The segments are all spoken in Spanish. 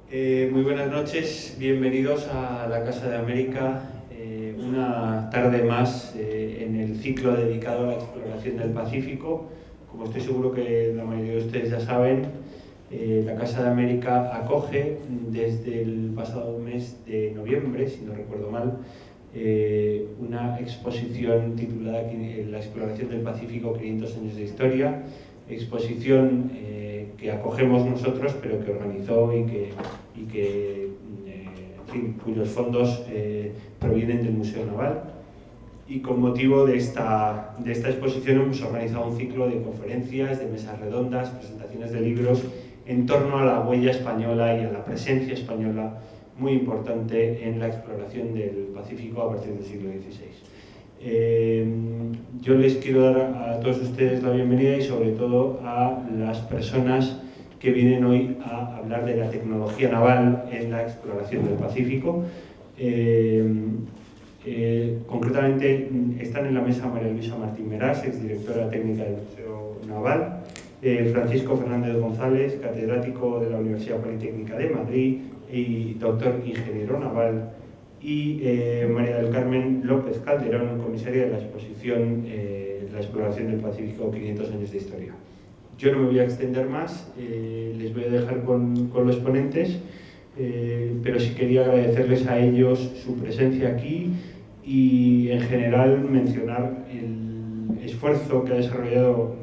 Muy buenas noches, bienvenidos a la Casa de América, una tarde más en el ciclo dedicado a la exploración del Pacífico. Como estoy seguro que la mayoría de ustedes ya saben, la Casa de América acoge desde el pasado mes de noviembre, si no recuerdo mal, una exposición titulada La exploración del Pacífico, 500 años de historia, exposición que acogemos nosotros, pero que organizó y que en fin, cuyos fondos provienen del Museo Naval. Y con motivo de esta exposición hemos organizado un ciclo de conferencias, de mesas redondas, presentaciones de libros en torno a la huella española y a la presencia española muy importante en la exploración del Pacífico a partir del siglo XVI. Yo les quiero dar a todos ustedes la bienvenida y sobre todo a las personas que vienen hoy a hablar de la tecnología naval en la exploración del Pacífico. Concretamente están en la mesa María Luisa Martín Meras, exdirectora técnica del Museo Naval, Francisco Fernández González, catedrático de la Universidad Politécnica de Madrid y doctor ingeniero naval, y María del Carmen López Calderón, comisaria de la exposición La exploración del Pacífico, 500 años de historia. Yo no me voy a extender más, les voy a dejar con los ponentes, pero sí quería agradecerles a ellos su presencia aquí y en general mencionar el esfuerzo que ha desarrollado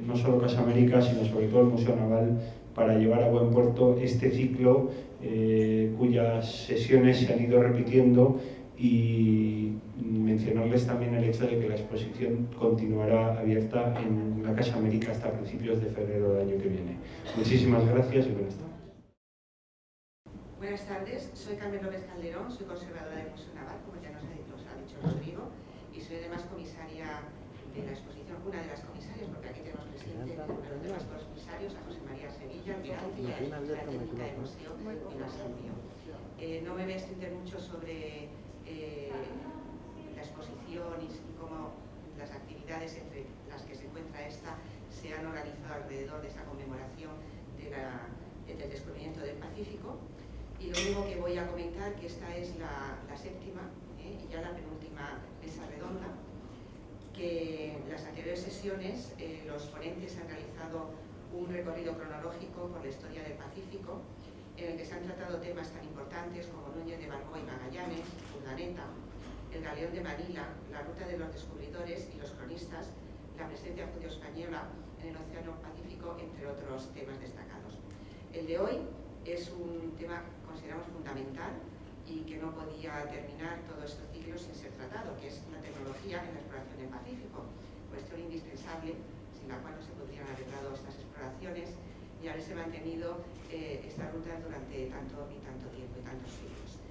no solo Casa América, sino sobre todo el Museo Naval para llevar a buen puerto este ciclo cuyas sesiones se han ido repitiendo, y mencionarles también el hecho de que la exposición continuará abierta en la Casa América hasta principios de febrero del año que viene. Muchísimas gracias y buenas tardes. Buenas tardes, soy Carmen López Calderón, soy conservadora del Museo Naval, como ya nos ha dicho Rodrigo, y soy además comisaria de la exposición, una de las comisarias, porque aquí tenemos presente uno de los comisarios, a José María Sevilla, almirante, y a la directora técnica del museo, Inés Santío. No me voy a extender mucho sobre la exposición y cómo las actividades entre las que se encuentra esta se han organizado alrededor de esta conmemoración del descubrimiento del Pacífico. Y lo único que voy a comentar que esta es la séptima y ya la penúltima mesa redonda, que en las anteriores sesiones los ponentes han realizado un recorrido cronológico por la historia del Pacífico, en el que se han tratado temas tan importantes como Núñez de Balboa y Magallanes, Urdaneta, el galeón de Manila, la ruta de los descubridores y los cronistas, la presencia judío-española en el Océano Pacífico, entre otros temas destacados. El de hoy es un tema consideramos fundamental y que no podía terminar todo este ciclo sin ser tratado, que es la tecnología en la exploración del Pacífico, cuestión indispensable sin la cual no se podrían haber dado estas exploraciones y haberse mantenido estas rutas durante tanto tiempo y tantos siglos.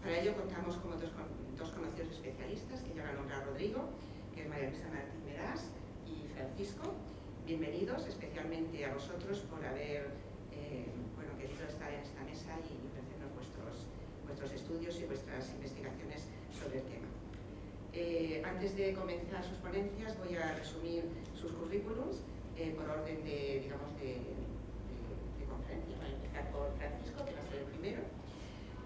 Para ello contamos con dos conocidos especialistas que ya lo ha nombrado Rodrigo, que es María Luisa Martín Meras y Francisco. Bienvenidos, especialmente a vosotros por haber querido estar en esta mesa y ofrecernos vuestros estudios y vuestras investigaciones sobre el tema. Antes de comenzar sus ponencias voy a resumir sus currículums por orden de conferencia. Voy a empezar por Francisco, que va a ser el primero.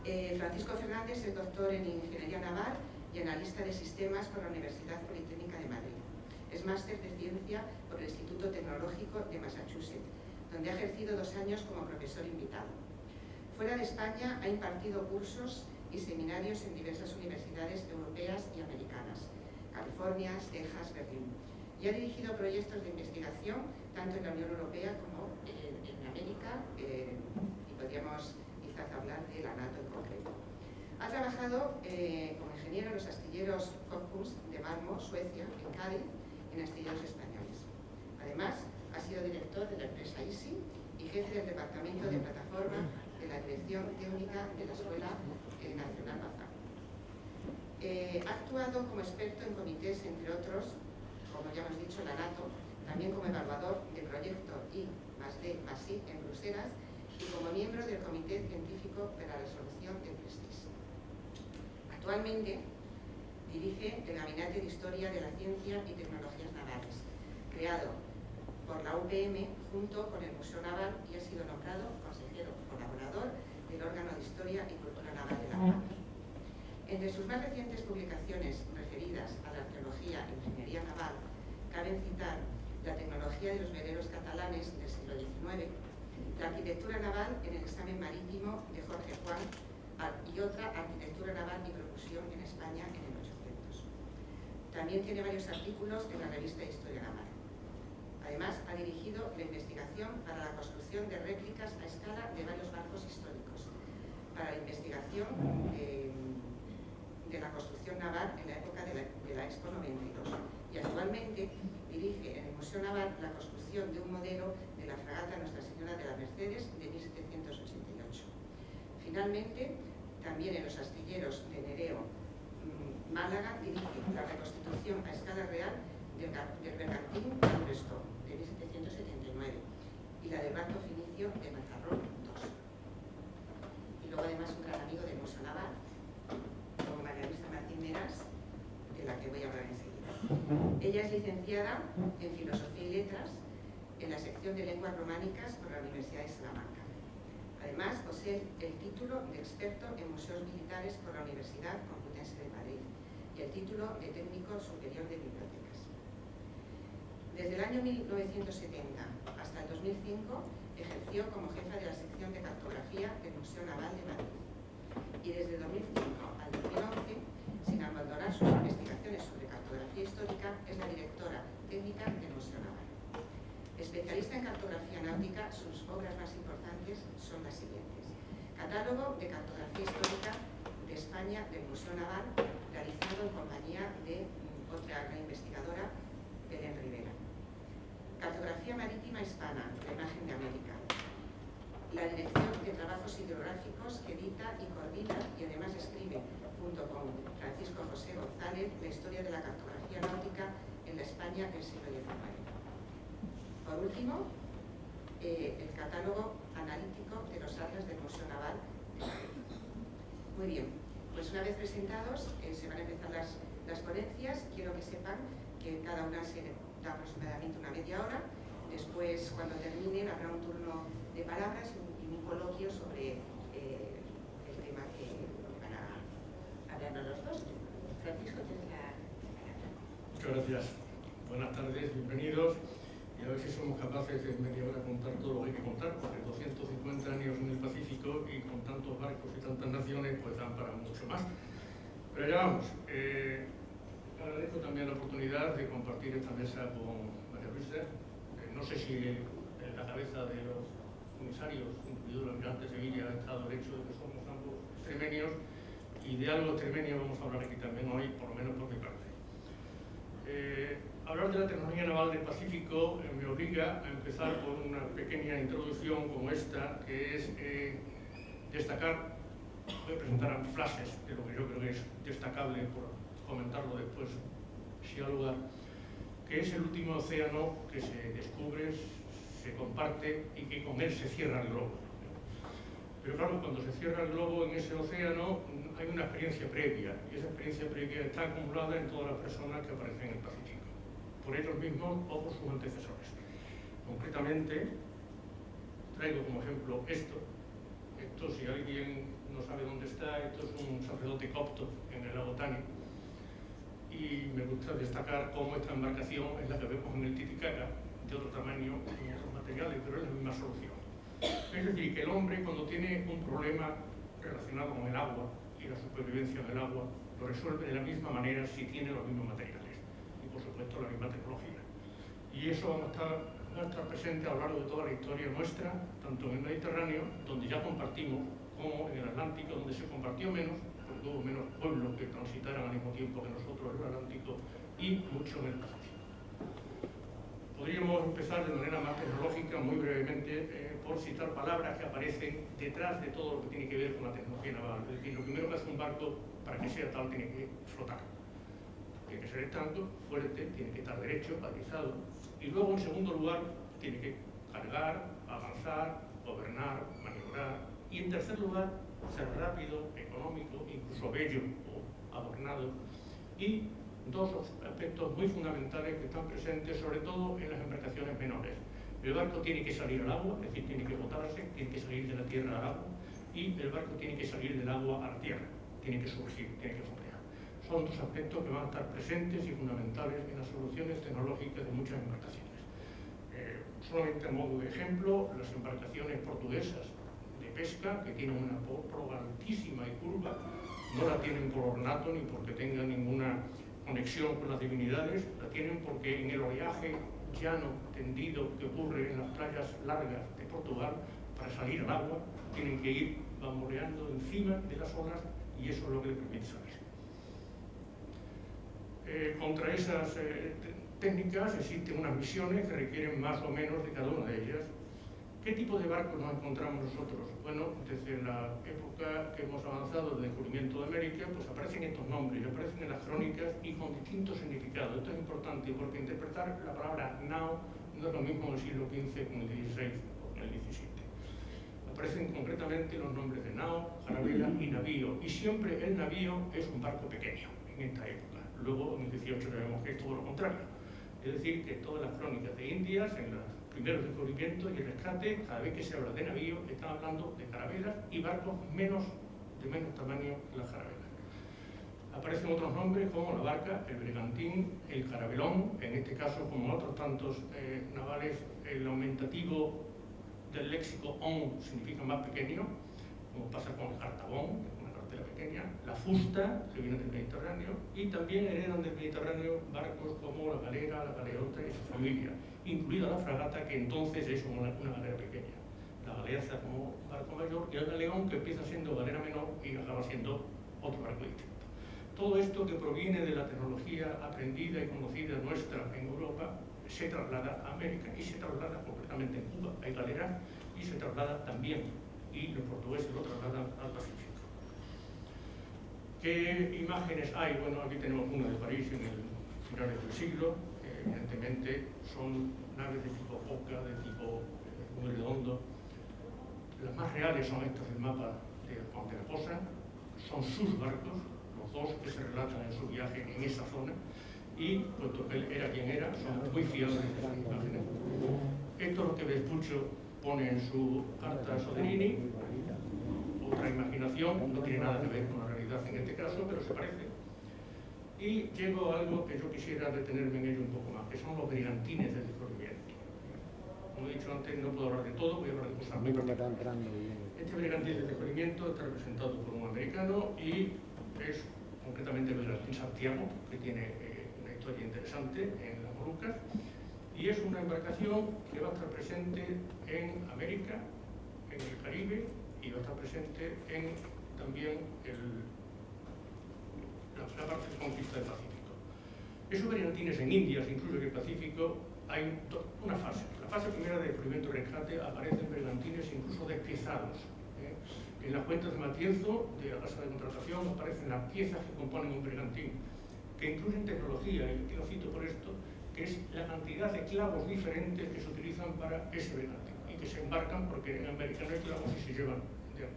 Francisco Fernández es doctor en Ingeniería Naval y analista de sistemas por la Universidad Politécnica de Madrid. Es máster de Ciencia por el Instituto Tecnológico de Massachusetts, donde ha ejercido 2 años como profesor invitado. Fuera de España ha impartido cursos y seminarios en diversas universidades europeas y americanas, California, Texas, Berlín, y ha dirigido proyectos de investigación tanto en la Unión Europea como en América, y podríamos quizás hablar de la NATO en concreto. Ha trabajado como ingeniero en los astilleros Kockums de Malmö, Suecia, en Cádiz, en astilleros españoles. Además, ha sido director de la empresa ISI y jefe del departamento de plataforma de la Dirección Técnica de la Escuela Nacional Bazán. Ha actuado como experto en comités, entre otros, como ya hemos dicho, la NATO, también como evaluador del proyecto I+D+I en Bruselas y como miembro del Comité Científico de la Resolución del Prestige. Actualmente dirige el Gabinete de Historia de la Ciencia y Tecnologías Navales, creado por la UPM junto con el Museo Naval, y ha sido nombrado consejero por la Arquitectura naval en el examen marítimo de Jorge Juan y otra, Arquitectura naval y propulsión en España en el 800. También tiene varios artículos en la revista de Historia Naval. Además, ha dirigido la investigación para la construcción de réplicas a escala de varios barcos históricos, para la investigación de la construcción naval en la época de la Expo 92, y actualmente dirige en el Museo Naval la construcción de un modelo de la fragata Nuestra Señora de las Mercedes de 1788. Finalmente, también en los astilleros de Nereo, Málaga, dirige la reconstitución a escala real del bergantín Brestón de 1779 y la del barco finicio de Mazarrón II. Y luego además un gran amigo del Museo Naval, como María Luisa Martín Meras, de la que voy a hablar enseguida. Ella es licenciada en Filosofía y Letras en la sección de Lenguas Románicas por la Universidad de Salamanca. Además, posee el título de experto en museos militares por la Universidad Complutense de Madrid y el título de técnico superior de bibliotecas. Desde el año 1970 hasta el 2005 ejerció como jefa de la sección de cartografía del Museo Naval de Madrid. Y desde el 2005 al 2011, sin abandonar sus investigaciones sobre cartografía histórica, es la directora técnica del Museo Naval. Especialista en cartografía náutica, sus obras más importantes son las siguientes: Catálogo de cartografía histórica de España del Museo Naval, realizado en compañía de otra gran investigadora, Belén Rivera. Cartografía marítima hispana, la imagen de América. La Dirección de Trabajos Hidrográficos, que edita y coordina y además escribe, junto con Francisco José González, la historia de la cartografía náutica en la España del siglo XIX. Por último, el catálogo analítico de los atlas del Museo Naval de Madrid. Muy bien, pues una vez presentados, se van a empezar las ponencias. Quiero que sepan que cada una se da aproximadamente una media hora. Después, cuando terminen, habrá un turno de palabras y un coloquio sobre el tema que van a hablarnos los dos. Francisco, tienes la palabra. Muchas gracias. Buenas tardes, bienvenidos. Y a ver si somos capaces en media hora contar todo lo que hay que contar, porque 250 años en el Pacífico y con tantos barcos y tantas naciones, pues dan para mucho más. Pero ya vamos. Agradezco también la oportunidad de compartir esta mesa con María Luisa. No sé si en la cabeza de los comisarios, incluido el almirante Sevilla, ha estado el hecho de que somos ambos extremenios, y de algo extremenio vamos a hablar aquí también hoy, por lo menos por mi parte. Hablar de la tecnología naval del Pacífico me obliga a empezar por una pequeña introducción como esta, que es destacar, voy a presentar flashes de lo que yo creo que es destacable por comentarlo después, si hay lugar, que es el último océano que se descubre, se comparte y que con él se cierra el globo. Pero claro, cuando se cierra el globo en ese océano hay una experiencia previa, y esa experiencia previa está acumulada en todas las personas que aparecen en el Pacífico, por ellos mismos o por sus antecesores. Concretamente, traigo como ejemplo esto. Esto, si alguien no sabe dónde está, esto es un sacerdote copto en el lago Tani. Y me gusta destacar cómo esta embarcación es la que vemos en el Titicaca, de otro tamaño, con otros materiales, pero es la misma solución. Es decir, que el hombre, cuando tiene un problema relacionado con el agua y la supervivencia del agua, lo resuelve de la misma manera si tiene los mismos materiales y, por supuesto, la misma tecnología. Y eso va a estar presente a lo largo de toda la historia nuestra, tanto en el Mediterráneo, donde ya compartimos, como en el Atlántico, donde se compartió menos, porque hubo menos pueblos que transitaran al mismo tiempo que nosotros el Atlántico, y mucho en el Pacífico. Podríamos empezar de manera más tecnológica, muy brevemente, por citar palabras que aparecen detrás de todo lo que tiene que ver con la tecnología naval. Es decir, lo primero que hace un barco, para que sea tal, tiene que flotar. Tiene que ser estando, fuerte, tiene que estar derecho, balizado. Y luego, en segundo lugar, tiene que cargar, avanzar, gobernar, maniobrar. Y en tercer lugar, ser rápido, económico, incluso bello o adornado. Y dos aspectos muy fundamentales que están presentes, sobre todo en las embarcaciones menores. El barco tiene que salir al agua, es decir, tiene que botarse, tiene que salir de la tierra al agua, y el barco tiene que salir del agua a la tierra, tiene que surgir, tiene que fondear. Son dos aspectos que van a estar presentes y fundamentales en las soluciones tecnológicas de muchas embarcaciones. Solamente a modo de ejemplo, las embarcaciones portuguesas de pesca, que tienen una proa altísima y curva, no la tienen por ornato ni porque tengan ninguna conexión con las divinidades, la tienen porque en el oleaje llano, tendido, que ocurre en las playas largas de Portugal, para salir al agua, tienen que ir bamboleando encima de las olas y eso es lo que les permite salir. Contra esas técnicas existen unas misiones que requieren más o menos de cada una de ellas. ¿Qué tipo de barcos nos encontramos nosotros? Bueno, desde la época que hemos avanzado del descubrimiento de América, pues aparecen estos nombres, aparecen en las crónicas y con distintos significados. Esto es importante porque interpretar la palabra nao no es lo mismo en el siglo XV que en el XVI o en el XVII. Aparecen concretamente los nombres de nao, carabela y navío, y siempre el navío es un barco pequeño en esta época. Luego, en el XVIII, vemos que es todo lo contrario. Es decir, que todas las crónicas de Indias, en los primeros descubrimientos y el rescate, cada vez que se habla de navío, están hablando de carabelas y barcos de menos tamaño que las carabelas. Aparecen otros nombres como la barca, el bergantín, el carabelón, en este caso, como otros tantos navales, el aumentativo del léxico on significa más pequeño, como pasa con el cartabón, pequeña, la fusta, que viene del Mediterráneo, y también heredan del Mediterráneo barcos como la galera, la galeota y su familia, incluida la fragata, que entonces es una galera pequeña, la galeaza como barco mayor, y el galeón, que empieza siendo galera menor y acaba siendo otro barco distinto. Todo esto que proviene de la tecnología aprendida y conocida nuestra en Europa, se traslada a América y se traslada concretamente en Cuba, hay galeras, y se traslada también, y los portugueses lo trasladan al Pacífico. ¿Qué imágenes hay? Bueno, aquí tenemos una de París en el finales del siglo, evidentemente son naves de tipo Oca, de tipo muy redondo. Las más reales son estas del mapa de Juan de la Cosa, son sus barcos, los dos que se relatan en su viaje en esa zona, y puesto que él era quien era, son muy fiables de las imágenes. Esto es lo que Vespuccio pone en su carta a Soderini, otra imaginación, no tiene nada que ver con la realidad en este caso, pero se parece. Y llego a algo que yo quisiera detenerme en ello un poco más, que son los brigantines del descubrimiento. Como he dicho antes, no puedo hablar de todo, voy a hablar de cosas muy particulares. Este brigantín del descubrimiento está representado por un americano y es concretamente el brigantín Santiago, que tiene una historia interesante en las Molucas, y es una embarcación que va a estar presente en América, en el Caribe, y va a estar presente en también la parte de conquista del Pacífico. Esos brigantines en Indias, incluso en el Pacífico, hay una fase. La fase primera de descubrimiento y rescate aparecen brigantines incluso despiezados. En las cuentas de Matienzo, de la casa de contratación, aparecen las piezas que componen un brigantín, que incluyen tecnología, y lo cito por esto, que es la cantidad de clavos diferentes que se utilizan para ese brigantín y que se embarcan, porque en América no hay clavos y se llevan de aquí.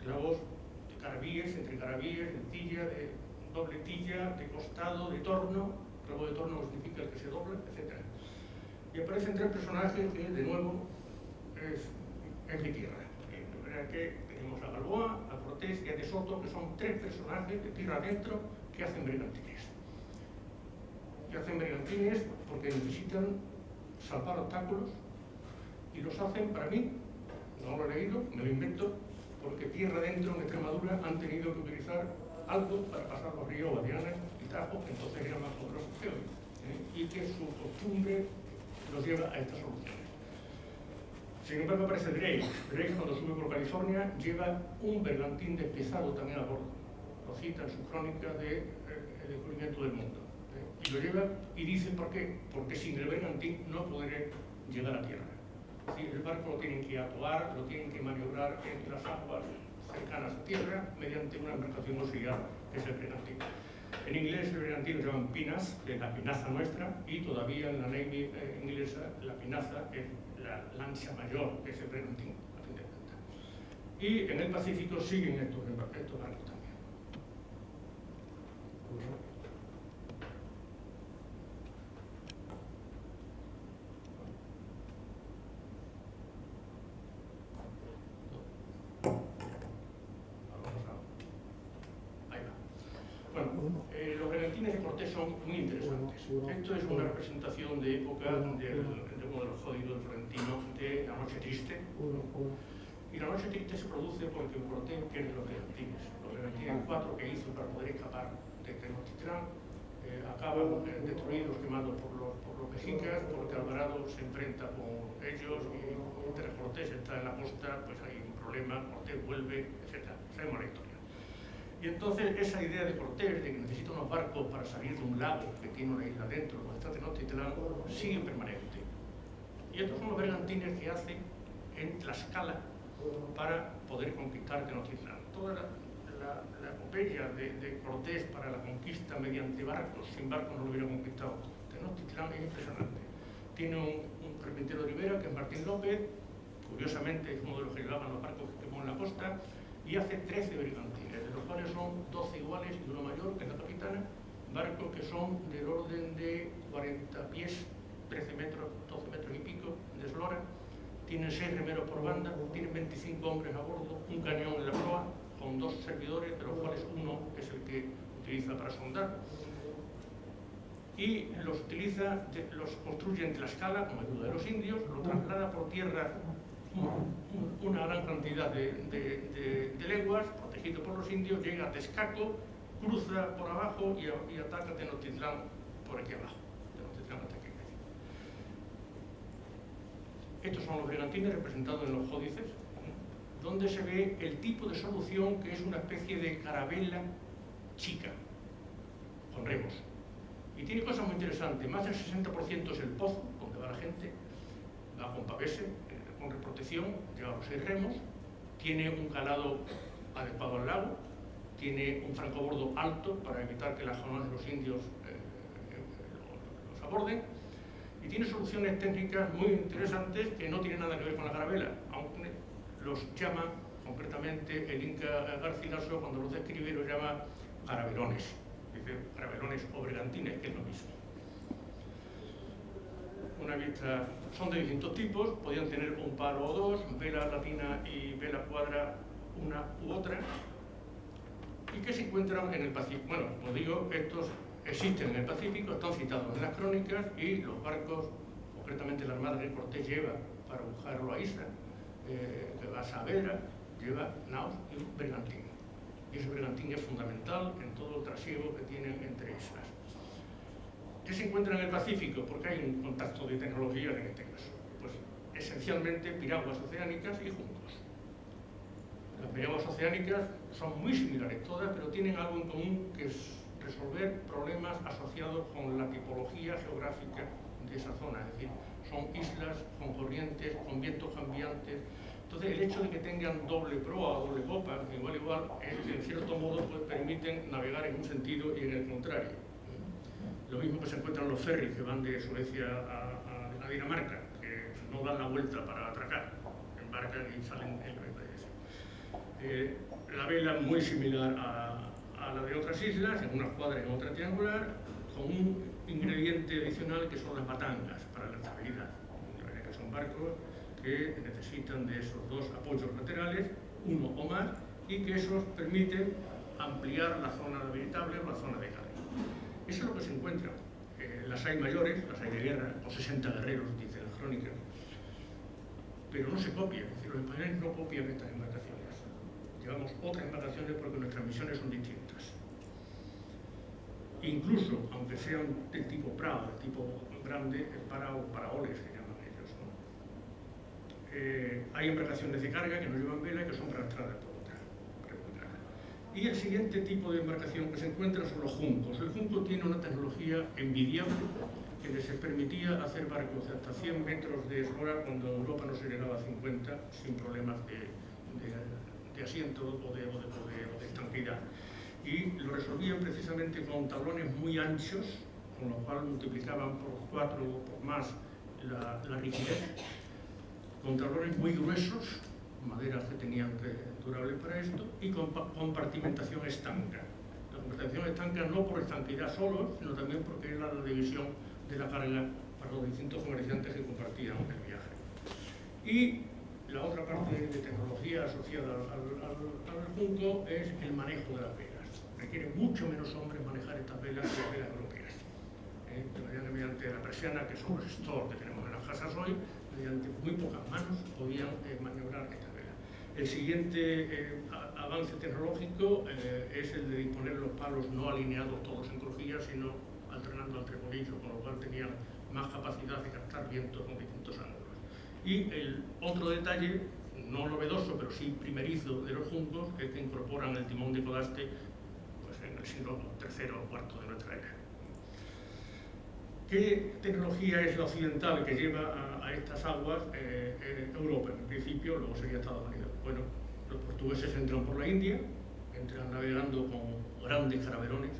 Clavos de carabíes, entre carabíes, de tilla, de doble tilla, de costado, de torno, clavo de torno significa el que se dobla, etc. Y aparecen tres personajes que, de nuevo, es de tierra. De manera que tenemos a Balboa, a Cortés y a De Soto, que son tres personajes de tierra adentro que hacen brigantines. Y hacen brigantines porque necesitan salvar obstáculos y los hacen, para mí, no lo he leído, me lo invento, porque tierra adentro en Extremadura han tenido que utilizar algo para pasar los ríos Guadiana y Tajo, que entonces eran más poderosos que hoy, y que su costumbre los lleva a estas soluciones. Sin embargo, aparece Drake. Drake, cuando sube por California, lleva un bergantín despiezado también a bordo. Lo cita en su crónica de El descubrimiento del mundo. Y lo lleva y dice ¿por qué? Porque sin el bergantín no podré llegar a tierra. Es decir, el barco lo tienen que atuar, lo tienen que maniobrar entre las aguas cercanas a tierra mediante una embarcación auxiliar, que es el bergantín. En inglés el bergantín lo llaman pinas, que es la pinaza nuestra, y todavía en la Navy inglesa la pinaza es la lancha mayor, que es el bergantín, a fin de cuentas. Y en el Pacífico siguen estos barcos también. Bueno, los bergantines de Cortés son muy interesantes. Esto es una representación de época de uno de los códigos del Florentino de La Noche Triste. Y La Noche Triste se produce porque Cortés tiene los bergantines. Los bergantines 4 que hizo para poder escapar de Tenochtitlán acaban destruidos, quemados por los mexicas, porque Alvarado se enfrenta con ellos y mientras Cortés está en la costa, pues hay un problema, Cortés vuelve, etc. Sabemos la historia. Y entonces esa idea de Cortés, de que necesita unos barcos para salir de un lago que tiene una isla dentro, donde está Tenochtitlán, sigue permanente. Y estos son los bergantines que hace en Tlaxcala para poder conquistar Tenochtitlán. Toda la epopeya de Cortés para la conquista mediante barcos, sin barcos no lo hubiera conquistado Tenochtitlán, es impresionante. Tiene un carpintero de Rivera, que es Martín López, curiosamente es uno de los que llevaban los barcos que quemó en la costa, y hace 13 bergantines, de los cuales son 12 iguales y uno mayor, que es la capitana, barcos que son del orden de 40 pies, 13 metros, 12 metros y pico de eslora, tienen 6 remeros por banda, tienen 25 hombres a bordo, un cañón en la proa, con 2 servidores, de los cuales uno es el que utiliza para sondar. Y los construye en Tlaxcala, con ayuda de los indios, lo traslada por tierra una gran cantidad de leguas, protegido por los indios, llega a Texcoco, cruza por abajo y ataca Tenochtitlán por aquí abajo. Tenochtitlán hasta aquí. Estos son los bergantines representados en los códices, donde se ve el tipo de solución que es una especie de carabela chica, con remos. Y tiene cosas muy interesantes. Más del 60% es el pozo, donde va la gente, va con pavese, con protección, lleva los 6 remos, tiene un calado adecuado al lago, tiene un francobordo alto para evitar que las jaulas de los indios los aborden, y tiene soluciones técnicas muy interesantes que no tienen nada que ver con la carabela, aunque los llama, concretamente el Inca Garcilaso, cuando los describe, los llama carabelones, dice carabelones o bergantines, que es lo mismo. Una vista, son de distintos tipos, podían tener un palo o dos, vela latina y vela cuadra, una u otra, y que se encuentran en el Pacífico. Bueno, como digo, estos existen en el Pacífico, están citados en las crónicas, y los barcos, concretamente la armada que Cortés lleva para buscarlo a Isla, que va a Saavedra, lleva naos y un bergantín. Y ese bergantín es fundamental en todo el trasiego que tienen entre islas. ¿Qué se encuentra en el Pacífico? Porque hay un contacto de tecnología en este caso. Pues esencialmente piraguas oceánicas y juncos. Las piraguas oceánicas son muy similares todas, pero tienen algo en común, que es resolver problemas asociados con la tipología geográfica de esa zona. Es decir, son islas con corrientes, con vientos cambiantes. Entonces, el hecho de que tengan doble proa o doble popa, igual, es que en cierto modo pues, permiten navegar en un sentido y en el contrario. Lo mismo que se encuentran los ferries que van de Suecia a Dinamarca, que no dan la vuelta para atracar, embarcan y salen en la misma dirección. La vela muy similar a la de otras islas, en una cuadra y en otra triangular, con un ingrediente adicional que son las batangas para la estabilidad. Que son barcos que necesitan de esos 2 apoyos laterales, uno o más, y que esos permiten ampliar la zona habitable o la zona de carga. Eso es lo que se encuentra. Las hay mayores, las hay de guerra, con 60 guerreros, dicen las crónicas, pero no se copia. Es decir, los españoles no copian estas embarcaciones. Llevamos otras embarcaciones porque nuestras misiones son distintas. Incluso, aunque sean del tipo Prado, del tipo grande, paraoles que llaman ellos, ¿no? Hay embarcaciones de carga que no llevan vela y que son arrastradas por otra. Y el siguiente tipo de embarcación que se encuentra son los juncos. El junco tiene una tecnología envidiable que les permitía hacer barcos de hasta 100 metros de eslora cuando en Europa no se llegaba a 50 sin problemas de asiento o de estanqueidad. Y lo resolvían precisamente con tablones muy anchos, con lo cual multiplicaban por 4 o por más la rigidez, con tablones muy gruesos, maderas que tenían durables para esto, y con compartimentación estanca. La compartimentación estanca no por estanqueidad solo, sino también porque era la división de la carga para los distintos comerciantes que compartían el viaje. Y la otra parte de tecnología asociada al junco es el manejo de las velas. Requiere mucho menos hombres manejar estas velas que las velas europeas. mediante la persiana, que son los stores que tenemos en las casas hoy, mediante muy pocas manos podían maniobrar esta vela. El siguiente avance tecnológico es el de disponer los palos no alineados todos en crujía, sino alternando al trebolillo, con lo cual tenían más capacidad de captar vientos con distintos ángulos. Y el otro detalle, no novedoso, pero sí primerizo de los juncos, es que incorporan el timón de codaste pues, en el siglo III o IV de nuestra era. ¿Qué tecnología es la occidental que lleva a estas aguas Europa, en principio, luego sería Estados Unidos? Bueno, los portugueses entran por la India, entran navegando con grandes carabelones,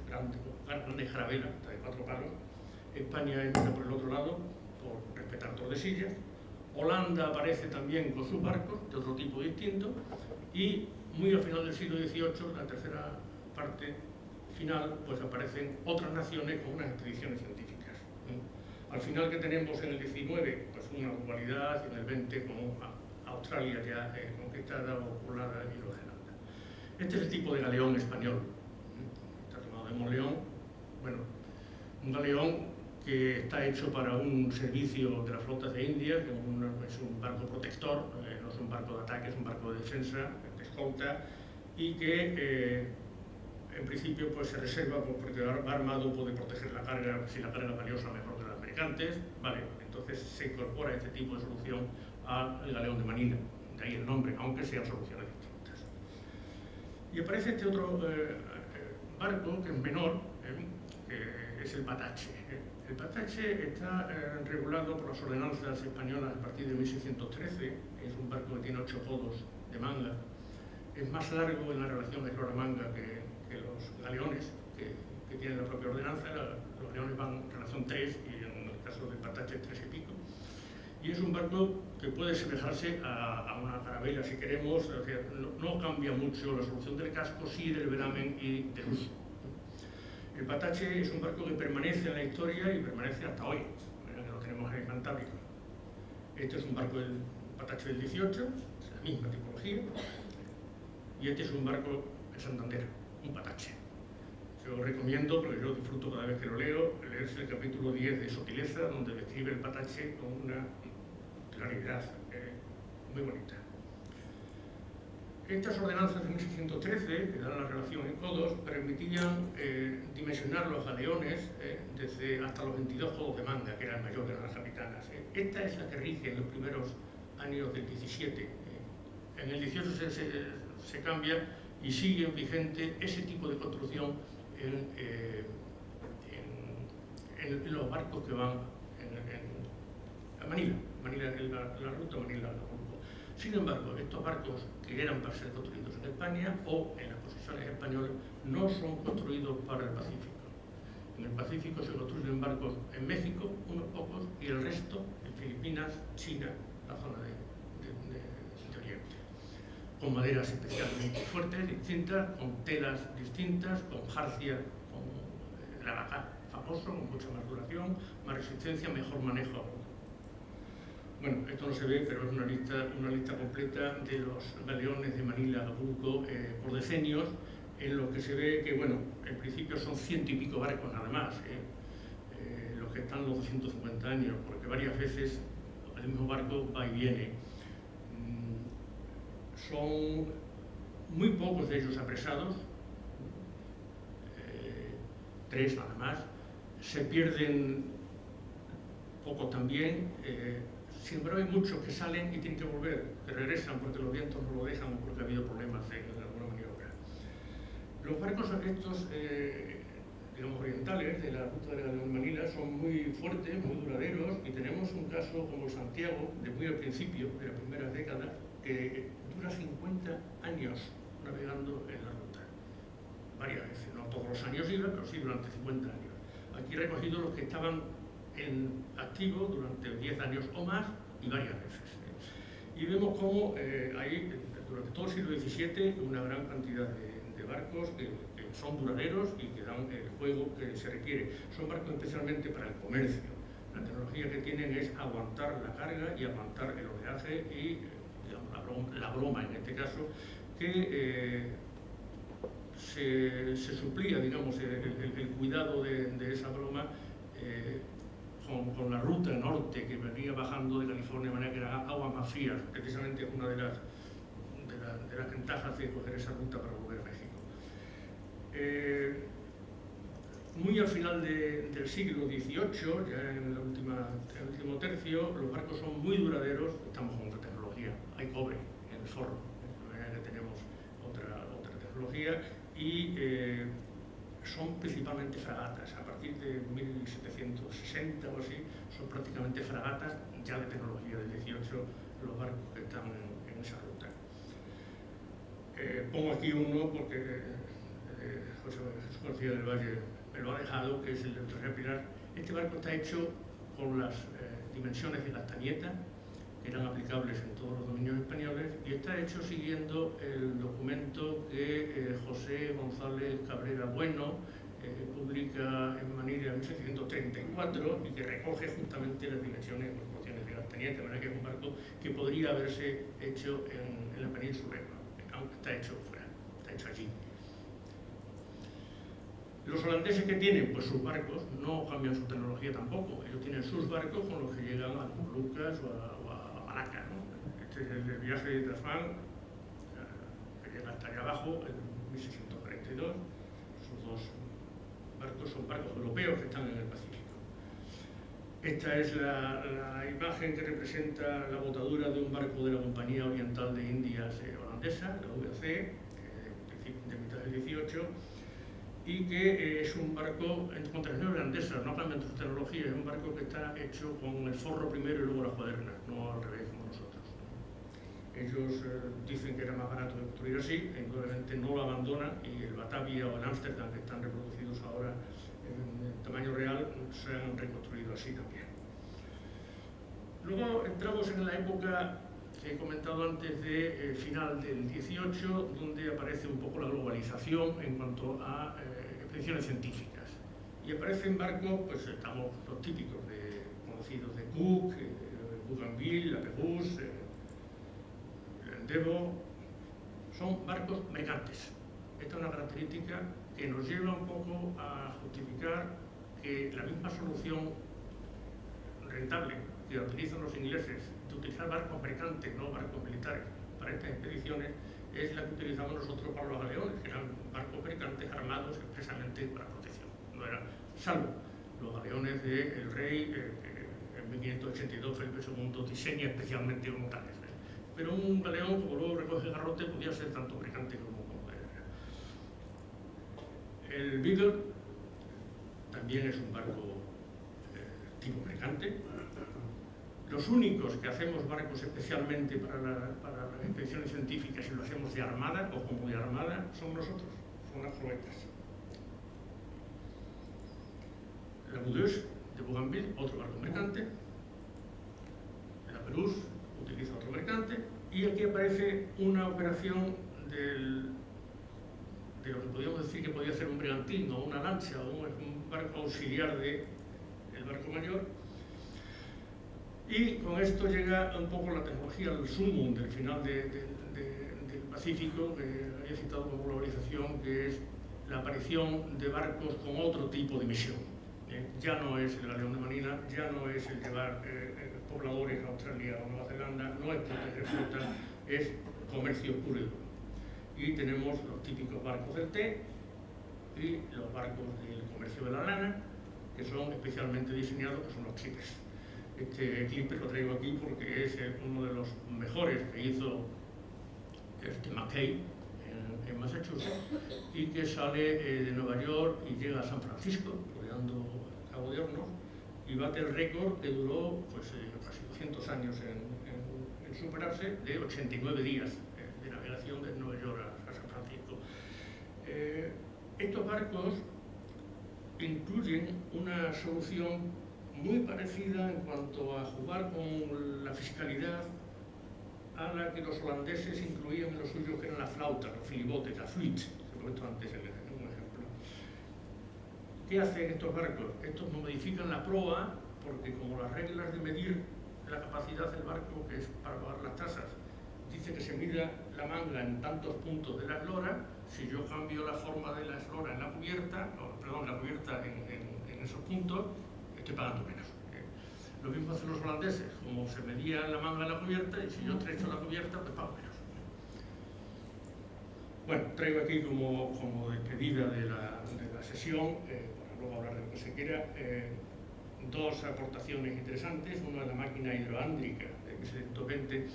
grandes carabelas, hasta de 4 palos. España entra por el otro lado, por respetar Tordesillas. Holanda aparece también con sus barcos, de otro tipo distinto, y muy al final del siglo XVIII, la tercera parte final, pues aparecen otras naciones con unas expediciones científicas. Al final que tenemos en el XIX, pues una globalidad, y en el XX con Australia ya conquistada o poblada y Nueva Zelanda. Este es el tipo de galeón español. Está tomado de Monleón. Bueno, un galeón que está hecho para un servicio de las flotas de India, que es un barco protector, no es un barco de ataque, es un barco de defensa, de escolta, y que en principio pues, se reserva porque va armado, puede proteger la carga, si la carga es valiosa mejor que las mercantes, vale, entonces se incorpora este tipo de solución al galeón de Manila, de ahí el nombre, aunque sean soluciones distintas. Y aparece este otro barco que es menor, que es el Patache. El Patache está regulado por las ordenanzas españolas a partir de 1613, es un barco que tiene 8 codos de manga, es más largo en la relación de eslora-manga que los galeones que tienen la propia ordenanza. Los galeones van en relación 3 y en el caso del Patache 3 y pico. Y es un barco que puede semejarse a una carabela si queremos, o sea, no cambia mucho la solución del casco, sí del velamen y del uso. El Patache es un barco que permanece en la historia y permanece hasta hoy, que lo tenemos en el Cantábrico. Este es un barco del Patache del 18, es la misma tipología, y este es un barco de Santander, un Patache. Yo recomiendo, porque yo disfruto cada vez que lo leo, leerse el capítulo 10 de Sotileza, donde describe el Patache con una claridad muy bonita. Estas ordenanzas de 1613, que dan la relación en codos, permitían dimensionar los galeones desde hasta los 22 codos de manga, que eran mayores de las capitanas. Esta es la que rige en los primeros años del 17. En el 18 se cambia y sigue vigente ese tipo de construcción en los barcos que van a Manila, la ruta Manila-Acapulco. Sin embargo, estos barcos que eran para ser construidos en España o en las posesiones españolas no son construidos para el Pacífico. En el Pacífico se construyen barcos en México, unos pocos, y el resto en Filipinas, China, la zona de Oriente. Con maderas especialmente fuertes, distintas, con telas distintas, con jarcia, con el alacá famoso, con mucha más duración, más resistencia, mejor manejo. Bueno, esto no se ve, pero es una lista completa de los galeones de Manila, Acapulco, por decenios, en lo que se ve que, bueno, en principio son 100 y pico barcos nada más, los que están los 250 años, porque varias veces el mismo barco va y viene. Son muy pocos de ellos apresados, 3 nada más, se pierden pocos también. Sin embargo, hay muchos que salen y tienen que volver, que regresan porque los vientos no lo dejan o porque ha habido problemas en alguna maniobra. Los barcos estos, digamos, orientales de la ruta de la Manila son muy fuertes, muy duraderos, y tenemos un caso como el Santiago, de muy al principio, de las primeras décadas, que dura 50 años navegando en la ruta. Varias veces, no todos los años iba, pero sí durante 50 años. Aquí he recogido los que estaban en activo durante 10 años o más y varias veces. Y vemos cómo hay durante todo el siglo XVII una gran cantidad de barcos que son duraderos y que dan el juego que se requiere. Son barcos especialmente para el comercio. La tecnología que tienen es aguantar la carga y aguantar el oleaje y digamos, la broma en este caso, que se suplía, digamos, el cuidado de esa broma con la ruta norte que venía bajando de California, de manera que eran aguas más frías. Precisamente una de las ventajas de coger esa ruta para volver a México. Muy al final del siglo XVIII, ya en el último tercio, los barcos son muy duraderos. Estamos con otra tecnología, hay cobre en el forro, de manera que tenemos otra tecnología, y son principalmente fragatas. A partir de 1760 o así, son prácticamente fragatas ya de tecnología del 18 los barcos que están en esa ruta. Pongo aquí uno porque José García del Valle me lo ha dejado, que es el de Torre Pilar. Este barco está hecho con las dimensiones de Castañeta, que eran aplicables en todos los dominios españoles, y está hecho siguiendo el documento que José González Cabrera Bueno publica en Manila en 1734 y que recoge justamente las dimensiones y proporciones de Castañeta, de manera que es un barco que podría haberse hecho en la península, aunque está hecho fuera, está hecho allí. Los holandeses, que tienen pues sus barcos, no cambian su tecnología tampoco. Ellos tienen sus barcos con los que llegan a Molucas o a Malaca, ¿no? Este es el viaje de Tasman, que llega hasta allá abajo en 1642. Sus dos barcos son barcos europeos que están en el Pacífico. Esta es la imagen que representa la botadura de un barco de la Compañía Oriental de Indias holandesa, la VOC, de mitad del 18, y que es un barco con tecnología holandesa, no cambian su tecnología, es un barco que está hecho con el forro primero y luego las cuadernas, no al revés como nosotros. Ellos dicen que era más barato de construir así, e indudablemente no lo abandonan, y el Batavia o el Ámsterdam, que están reproducidos ahora en tamaño real, se han reconstruido así también. Luego entramos en la época que he comentado antes de final del 18, donde aparece un poco la globalización en cuanto a expediciones científicas. Y aparecen barcos, pues estamos los típicos conocidos de Cook, Bougainville, la Pérouse, el Endeavour. Son barcos mercantes. Esta es una característica que nos lleva un poco a justificar que la misma solución rentable que utilizan los ingleses de utilizar barcos mercantes, no barcos militares, para estas expediciones, es la que utilizamos nosotros para los galeones, que eran barcos mercantes armados expresamente para protección. No era, salvo los galeones del rey, en 1582 Felipe II diseña especialmente unos tales. Pero un galeón, como luego recoge garrote, podía ser tanto mercante como el Beagle también es un barco tipo mercante. Los únicos que hacemos barcos especialmente para las expediciones científicas y lo hacemos de armada o como de armada son nosotros, son las corbetas. La Boudeuse de Bougainville, otro barco mercante. La Pérouse utiliza otro mercante. Y aquí aparece una operación de lo que podríamos decir que podía ser un brigantino, o una lancha, o un barco auxiliar del barco mayor. Y con esto llega un poco la tecnología del sumum del final del Pacífico, que había citado como globalización, que es la aparición de barcos con otro tipo de misión. Ya no es el galeón de Manila, ya no es el llevar pobladores a Australia o Nueva Zelanda, no es proteger flota, es comercio puro y duro. Y tenemos los típicos barcos del té y los barcos del comercio de la lana, que son especialmente diseñados, que son los clippers. Este clipper lo traigo aquí porque es uno de los mejores que hizo Mackay en Massachusetts, y que sale de Nueva York y llega a San Francisco, rodeando Cabo de Hornos, y bate el récord que duró pues, casi 200 años en superarse, de 89 días de navegación de Nueva York a San Francisco. Estos barcos incluyen una solución muy parecida en cuanto a jugar con la fiscalidad a la que los holandeses incluían en los suyos, que eran las flautas, los filibotes, la flute, que lo he visto antes en un ejemplo. ¿Qué hacen estos barcos? Estos no modifican la proa, porque como las reglas de medir la capacidad del barco, que es para pagar las tasas, dice que se mida la manga en tantos puntos de la eslora. Si yo cambio la forma de la eslora en la cubierta, la cubierta en esos puntos, esté pagando menos. Lo mismo hacen los holandeses, como se medía la manga de la cubierta, y si yo estrecho la cubierta, pues pago menos. Bueno, traigo aquí como despedida de la sesión, para luego hablar de lo que se quiera, dos aportaciones interesantes. Una de la máquina hidroándrica de M620,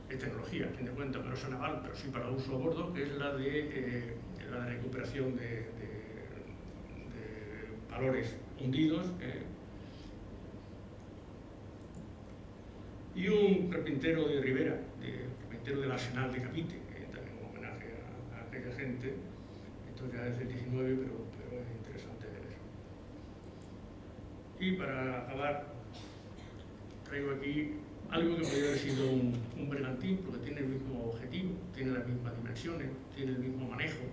es tecnología, a fin de cuentas, no es naval, pero sí para uso a bordo, que es la de recuperación de valores hundidos. Y un carpintero de Ribera, carpintero del Arsenal de Cavite, también un homenaje a aquella gente. Esto ya es del 19, pero es interesante ver eso. Y para acabar, traigo aquí algo que podría haber sido un bergantín, porque tiene el mismo objetivo, tiene las mismas dimensiones, tiene el mismo manejo,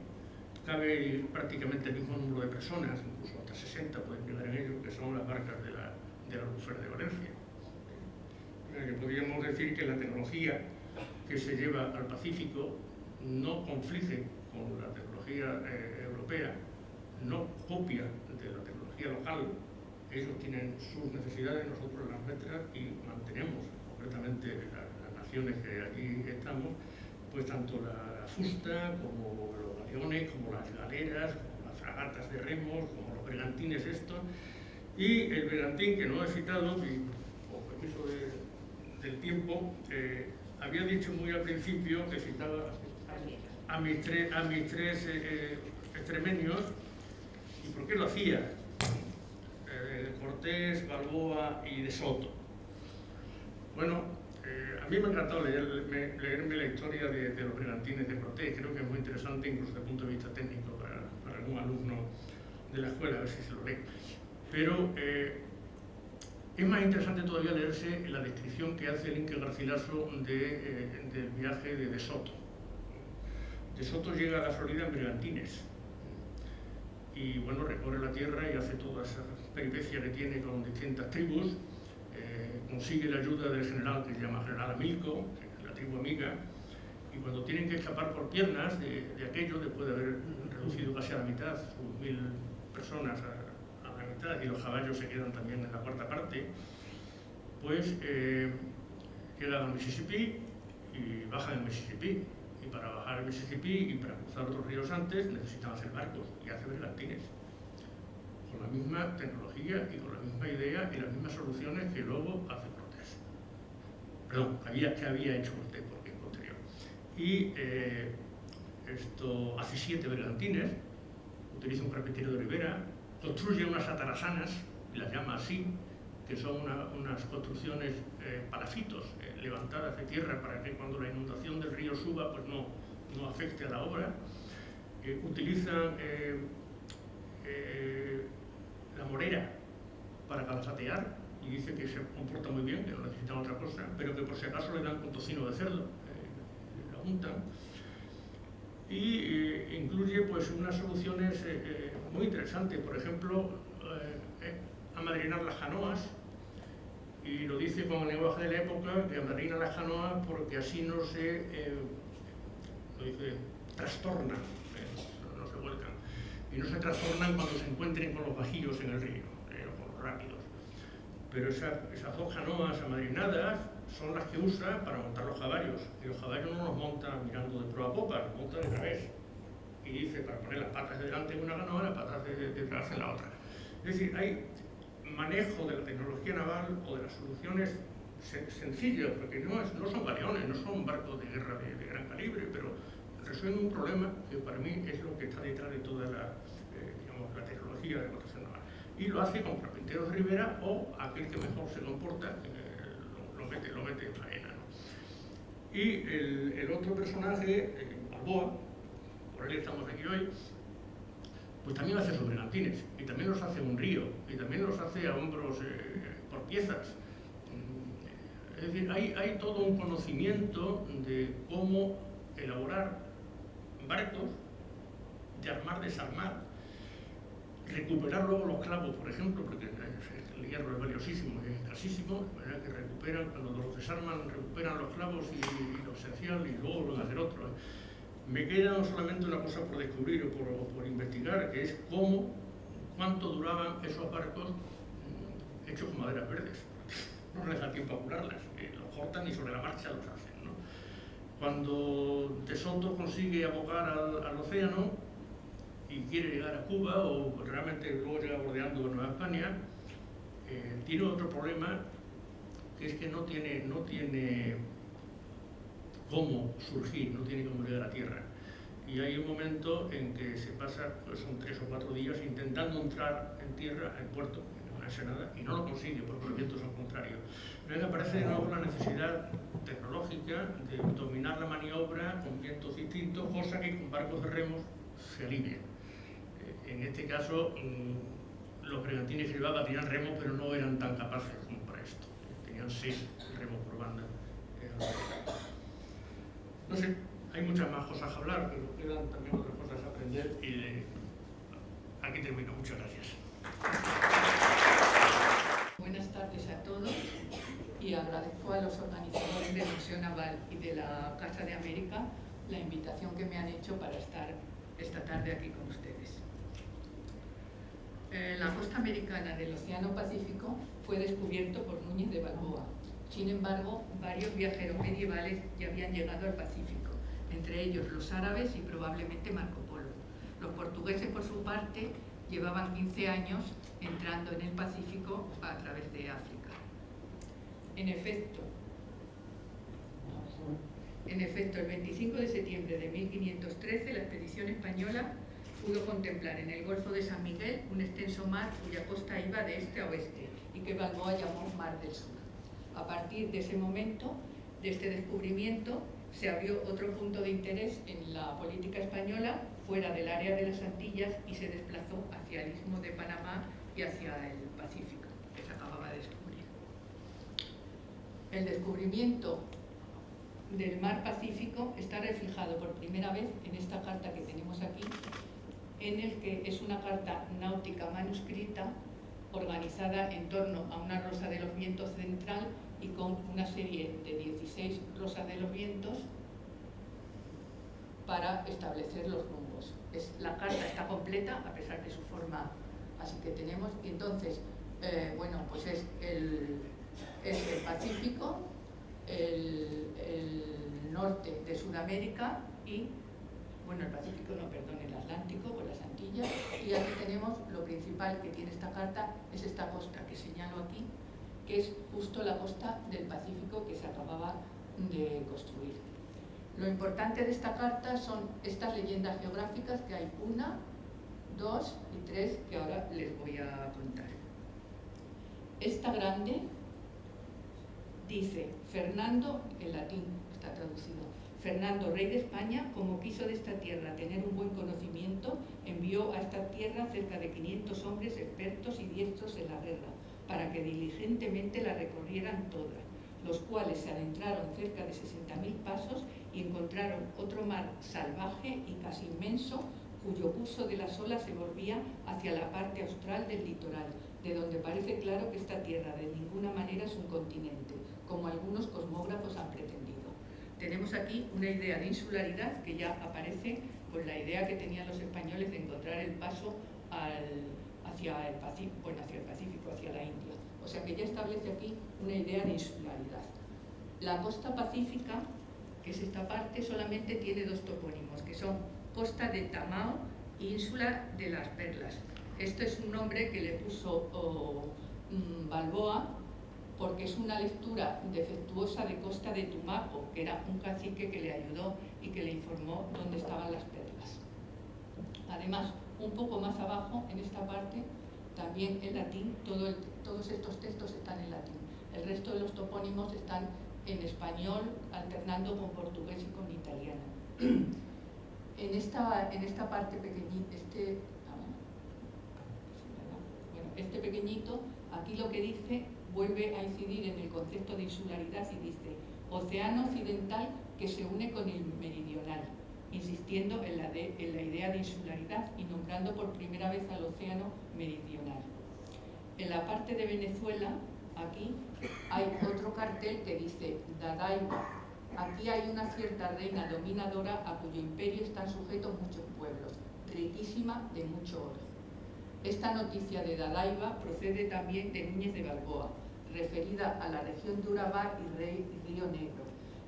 cabe prácticamente el mismo número de personas, incluso hasta 60 pueden llegar en ello, que son las barcas de la Albufera de Valencia. Que podríamos decir que la tecnología que se lleva al Pacífico no conflige con la tecnología europea, no copia de la tecnología local. Ellos tienen sus necesidades, nosotros las nuestras, y mantenemos, concretamente las naciones que aquí estamos, pues tanto la fusta como los galeones, como las galeras, como las fragatas de remos, como los bergantines estos, y el bergantín que no he citado, y con permiso del tiempo, había dicho muy al principio que citaba a mis tres extremeños. ¿Y por qué lo hacía? Cortés, Balboa y de Soto. Bueno, a mí me ha encantado leerme la historia de los bergantines de Cortés. Creo que es muy interesante, incluso desde el punto de vista técnico, para algún alumno de la escuela, a ver si se lo lee. Pero es más interesante todavía leerse la descripción que hace el Inca Garcilaso del viaje de Soto. De Soto llega a la Florida en bergantines y bueno, recorre la tierra y hace toda esa peripecia que tiene con distintas tribus, consigue la ayuda del general que se llama General Amilco, que es la tribu amiga, y cuando tienen que escapar por piernas de aquello, después de haber reducido casi a la mitad, sus 1000 personas a la mitad, y los caballos se quedan también en la cuarta parte, pues llegan al Mississippi y bajan el Mississippi. Y para bajar el Mississippi y para cruzar otros ríos antes necesitan hacer barcos y hacer bergantines. Con la misma tecnología y con la misma idea y las mismas soluciones que luego hace Cortés. Perdón, que había hecho Cortés, porque es posterior. Y esto hace 7 bergantines, utiliza un carpintero de Ribera, construye unas atarazanas, y las llama así, que son unas construcciones palafitos levantadas de tierra para que cuando la inundación del río suba pues no afecte a la obra. Utilizan la morera para calzatear y dice que se comporta muy bien, que no necesitan otra cosa, pero que por si acaso le dan con tocino de cerdo, la untan. Y incluye pues unas soluciones muy interesantes, por ejemplo, amadrinar las canoas, y lo dice con el lenguaje de la época, que amadrina las canoas porque así no se trastornan, no se vuelcan, y no se trastornan cuando se encuentren con los bajillos en el río, con los rápidos. Pero esas 2 canoas amadrinadas son las que usa para montar los caballos, y los caballos no los monta mirando de proa a popa, los monta de revés, y dice para poner las patas de delante en una canoa, las patas de detrás en la otra. Es decir, hay manejo de la tecnología naval o de las soluciones sencillas, porque no son galeones, no son barcos de guerra de gran calibre, pero resuelven un problema que para mí es lo que está detrás de toda la tecnología de explotación naval. Y lo hace con carpinteros de Ribera o aquel que mejor se comporta, lo mete en faena, ¿no? Y el otro personaje, Balboa, por él estamos aquí hoy, pues también hace sus bergantines, y también los hace un río, y también los hace a hombros por piezas. Es decir, hay todo un conocimiento de cómo elaborar barcos, de armar, desarmar, recuperar luego los clavos, por ejemplo, porque el hierro es valiosísimo, es escasísimo, de manera que recuperan, cuando los desarman, recuperan los clavos y lo esencial, y luego van a hacer otro. Me queda solamente una cosa por descubrir o por investigar, que es cuánto duraban esos barcos hechos con maderas verdes. No les da tiempo a curarlas, los cortan y sobre la marcha los hacen, ¿no? Cuando De Soto consigue abogar al océano y quiere llegar a Cuba, o realmente luego llega bordeando Nueva España, tiene otro problema, que es que no tiene cómo surgir, no tiene cómo llegar a tierra. Y hay un momento en que se pasa, pues son 3 o 4 días, intentando entrar en tierra, en puerto, en una Ensenada, y no lo consigue, porque los vientos son contrarios. Luego aparece de nuevo la necesidad tecnológica de dominar la maniobra con vientos distintos, cosa que con barcos de remos se alivia. En este caso, los bergantines que llevaba tenían remos, pero no eran tan capaces como para esto. Tenían 6 remos por banda. No sé, hay muchas más cosas a hablar, pero quedan también otras cosas a aprender y aquí termino. Muchas gracias. Buenas tardes a todos y agradezco a los organizadores del Museo Naval y de la Casa de América la invitación que me han hecho para estar esta tarde aquí con ustedes. La costa americana del Océano Pacífico fue descubierto por Núñez de Balboa. Sin embargo, varios viajeros medievales ya habían llegado al Pacífico, entre ellos los árabes y probablemente Marco Polo. Los portugueses, por su parte, llevaban 15 años entrando en el Pacífico a través de África. En efecto, el 25 de septiembre de 1513, la expedición española pudo contemplar en el Golfo de San Miguel un extenso mar cuya costa iba de este a oeste y que Balboa llamó Mar del Sur. A partir de ese momento, de este descubrimiento, se abrió otro punto de interés en la política española fuera del área de las Antillas y se desplazó hacia el Istmo de Panamá y hacia el Pacífico, que se acababa de descubrir. El descubrimiento del mar Pacífico está reflejado por primera vez en esta carta que tenemos aquí, en el que es una carta náutica manuscrita organizada en torno a una rosa de los vientos central y con una serie de 16 rosas de los vientos para establecer los rumbos. La carta está completa a pesar de su forma, así que tenemos, y entonces, bueno, pues es el Pacífico, el norte de Sudamérica y, bueno, el Pacífico, no, perdón, el Atlántico con las Antillas, y aquí tenemos lo principal que tiene esta carta, es esta costa que señalo aquí, que es justo la costa del Pacífico que se acababa de construir. Lo importante de esta carta son estas leyendas geográficas, que hay 1, 2 y 3 que ahora les voy a contar. Esta grande dice: Fernando, en latín está traducido, Fernando, rey de España, como quiso de esta tierra tener un buen conocimiento, envió a esta tierra cerca de 500 hombres expertos y diestros en la guerra, para que diligentemente la recorrieran toda, los cuales se adentraron cerca de 60.000 pasos y encontraron otro mar salvaje y casi inmenso, cuyo curso de las olas se volvía hacia la parte austral del litoral, de donde parece claro que esta tierra de ninguna manera es un continente, como algunos cosmógrafos han pretendido. Tenemos aquí una idea de insularidad que ya aparece con la idea que tenían los españoles de encontrar el paso hacia el Pacífico, hacia la India. O sea que ya establece aquí una idea de insularidad. La costa pacífica, que es esta parte, solamente tiene 2 topónimos, que son Costa de Tamao e Ínsula de las Perlas. Esto es un nombre que le puso Balboa, porque es una lectura defectuosa de Costa de Tumaco, que era un cacique que le ayudó y que le informó dónde estaban las perlas. Además, un poco más abajo, en esta parte, también en latín, todos estos textos están en latín. El resto de los topónimos están en español, alternando con portugués y con italiano. En esta parte pequeñita, este pequeñito, aquí lo que dice, vuelve a incidir en el concepto de insularidad y dice: océano occidental que se une con el meridional, insistiendo en la idea de insularidad y nombrando por primera vez al océano meridional. En la parte de Venezuela, aquí, hay otro cartel que dice Dadaiba. Aquí hay una cierta reina dominadora a cuyo imperio están sujetos muchos pueblos, riquísima de mucho oro. Esta noticia de Dadaiva procede también de Núñez de Balboa, referida a la región de Urabá y Río Negro,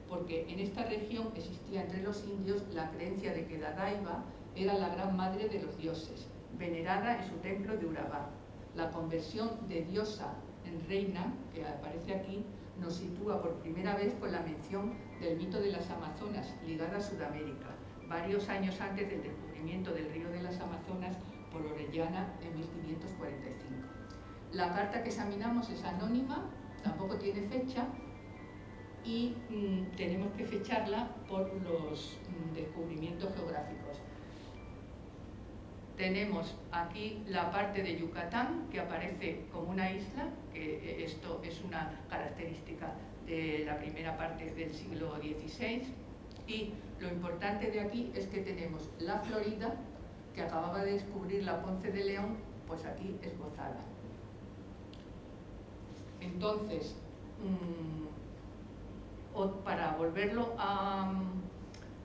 porque en esta región existía entre los indios la creencia de que Dadaiva era la gran madre de los dioses, venerada en su templo de Urabá. La conversión de diosa en reina, que aparece aquí, nos sitúa por primera vez con la mención del mito de las Amazonas, ligada a Sudamérica, varios años antes del descubrimiento del río de las Amazonas por Orellana en 1545. La carta que examinamos es anónima, tampoco tiene fecha, y tenemos que fecharla por los descubrimientos geográficos. Tenemos aquí la parte de Yucatán, que aparece como una isla, que esto es una característica de la primera parte del siglo XVI, y lo importante de aquí es que tenemos la Florida, que acababa de descubrir la Ponce de León, pues aquí esbozada. Entonces, para volverlo a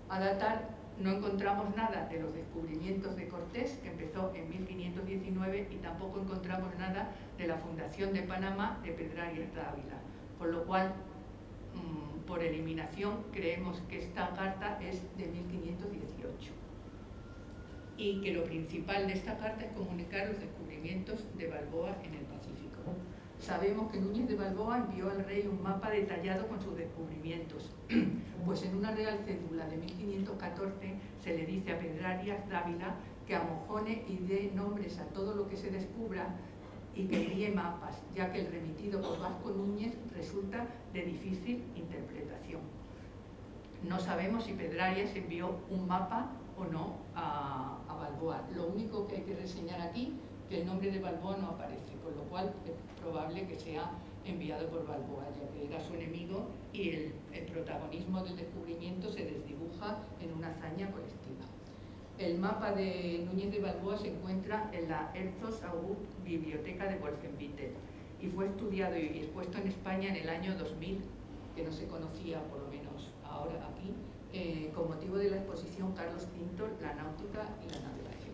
datar, no encontramos nada de los descubrimientos de Cortés, que empezó en 1519, y tampoco encontramos nada de la fundación de Panamá de Pedrarias Dávila, por lo cual, por eliminación, creemos que esta carta es de 1518. Y que lo principal de esta carta es comunicar los descubrimientos de Balboa en el Pacífico. Sabemos que Núñez de Balboa envió al rey un mapa detallado con sus descubrimientos, pues en una real cédula de 1514 se le dice a Pedrarias Dávila que amojone y dé nombres a todo lo que se descubra y que envíe mapas, ya que el remitido por Vasco Núñez resulta de difícil interpretación. No sabemos si Pedrarias envió un mapa o no a Balboa. Lo único que hay que reseñar aquí, que el nombre de Balboa no aparece, con lo cual es probable que sea enviado por Balboa, ya que era su enemigo, y el protagonismo del descubrimiento se desdibuja en una hazaña colectiva. El mapa de Núñez de Balboa se encuentra en la Erzos-August Biblioteca de Wolfenbüttel y fue estudiado y expuesto en España en el año 2000, que no se conocía, por lo menos ahora aquí, con motivo de la exposición Carlos Pinto, la náutica y la navegación.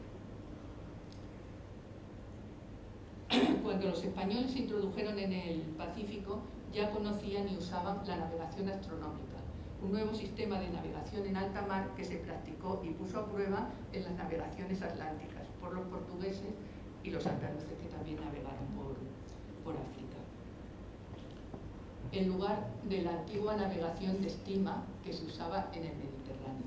Cuando los españoles se introdujeron en el Pacífico, ya conocían y usaban la navegación astronómica, un nuevo sistema de navegación en alta mar que se practicó y puso a prueba en las navegaciones atlánticas por los portugueses y los andaluces, que también navegaron por África. En lugar de la antigua navegación de estima que se usaba en el Mediterráneo.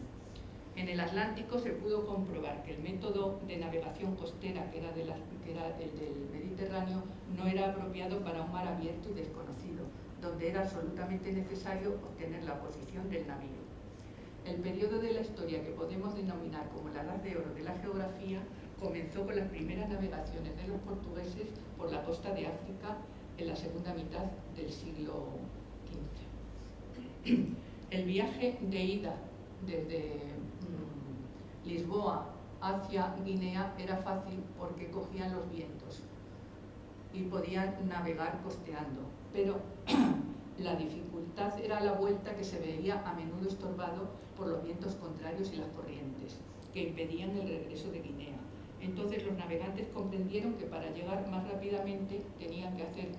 En el Atlántico se pudo comprobar que el método de navegación costera, que era el del Mediterráneo, no era apropiado para un mar abierto y desconocido, donde era absolutamente necesario obtener la posición del navío. El periodo de la historia que podemos denominar como la Edad de Oro de la geografía comenzó con las primeras navegaciones de los portugueses por la costa de África en la segunda mitad del siglo XV. El viaje de ida desde Lisboa hacia Guinea era fácil porque cogían los vientos y podían navegar costeando, pero la dificultad era la vuelta, que se veía a menudo estorbado por los vientos contrarios y las corrientes, que impedían el regreso de Guinea. Entonces los navegantes comprendieron que para llegar más rápidamente tenían que hacer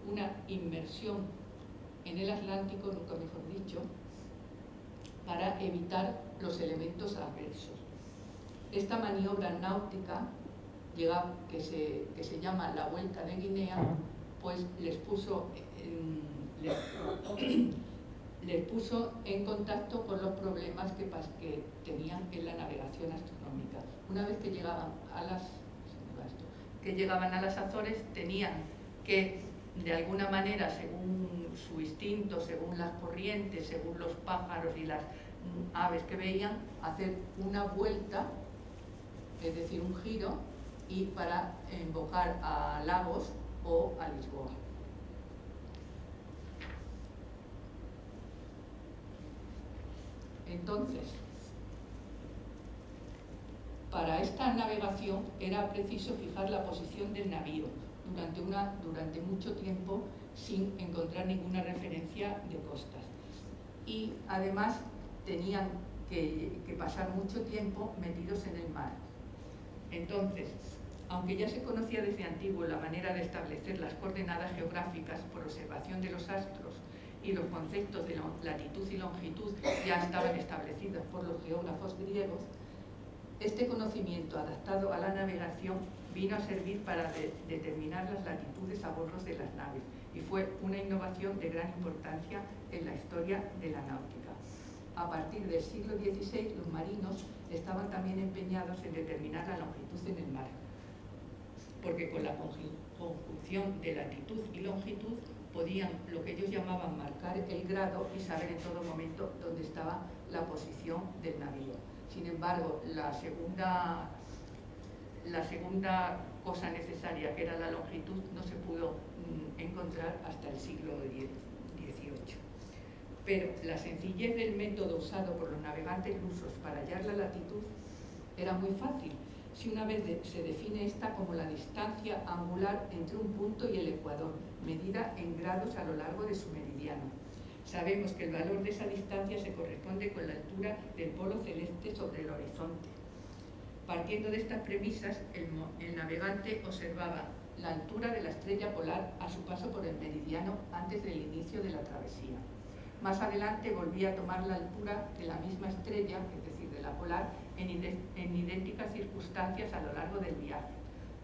una inmersión en el Atlántico, nunca mejor dicho, para evitar los elementos adversos. Esta maniobra náutica, que se llama la Vuelta de Guinea, pues les puso en contacto con los problemas que tenían en la navegación astronómica. Una vez que llegaban a las Azores, tenían que, de alguna manera, según su instinto, según las corrientes, según los pájaros y las aves que veían, hacer una vuelta, es decir, un giro, y para embocar a Lagos o a Lisboa. Entonces, para esta navegación era preciso fijar la posición del navío durante mucho tiempo sin encontrar ninguna referencia de costas. Y además tenían que pasar mucho tiempo metidos en el mar. Entonces, Aunque ya se conocía desde antiguo la manera de establecer las coordenadas geográficas por observación de los astros y los conceptos de latitud y longitud ya estaban establecidos por los geógrafos griegos, este conocimiento adaptado a la navegación vino a servir para determinar las latitudes a bordo de las naves y fue una innovación de gran importancia en la historia de la náutica. A partir del siglo XVI, los marinos estaban también empeñados en determinar la longitud en el mar, porque con la conjunción de latitud y longitud podían, lo que ellos llamaban, marcar el grado y saber en todo momento dónde estaba la posición del navío. Sin embargo, la segunda cosa necesaria, que era la longitud, no se pudo encontrar hasta el siglo XVIII. Pero la sencillez del método usado por los navegantes rusos para hallar la latitud era muy fácil, si una vez se define esta como la distancia angular entre un punto y el ecuador, medida en grados a lo largo de su meridiano. Sabemos que el valor de esa distancia se corresponde con la altura del polo celeste sobre el horizonte. Partiendo de estas premisas, el navegante observaba la altura de la estrella polar a su paso por el meridiano antes del inicio de la travesía. Más adelante volvía a tomar la altura de la misma estrella, es decir, de la polar, en idénticas circunstancias a lo largo del viaje.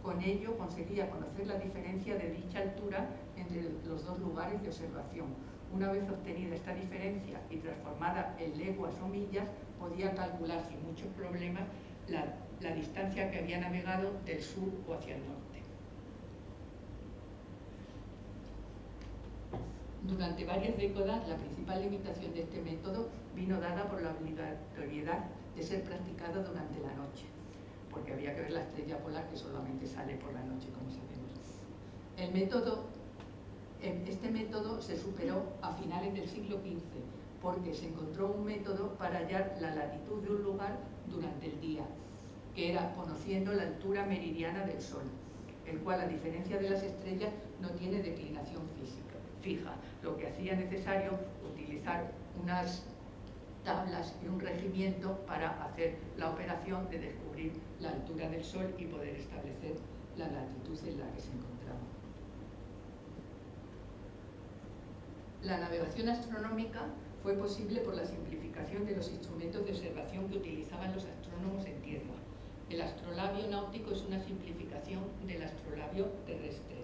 Con ello conseguía conocer la diferencia de dicha altura entre los dos lugares de observación. Una vez obtenida esta diferencia y transformada en leguas o millas, podía calcular sin muchos problemas la distancia que había navegado del sur o hacia el norte. Durante varias décadas, la principal limitación de este método vino dada por la obligatoriedad de ser practicado durante la noche, porque había que ver la estrella polar, que solamente sale por la noche, como sabemos. Este método se superó a finales del siglo XV, porque se encontró un método para hallar la latitud de un lugar durante el día, que era conociendo la altura meridiana del Sol, el cual, a diferencia de las estrellas, no tiene declinación fija, lo que hacía necesario utilizar unas tablas y un regimiento para hacer la operación de descubrir la altura del Sol y poder establecer la latitud en la que se encontraba. La navegación astronómica fue posible por la simplificación de los instrumentos de observación que utilizaban los astrónomos en tierra. El astrolabio náutico es una simplificación del astrolabio terrestre.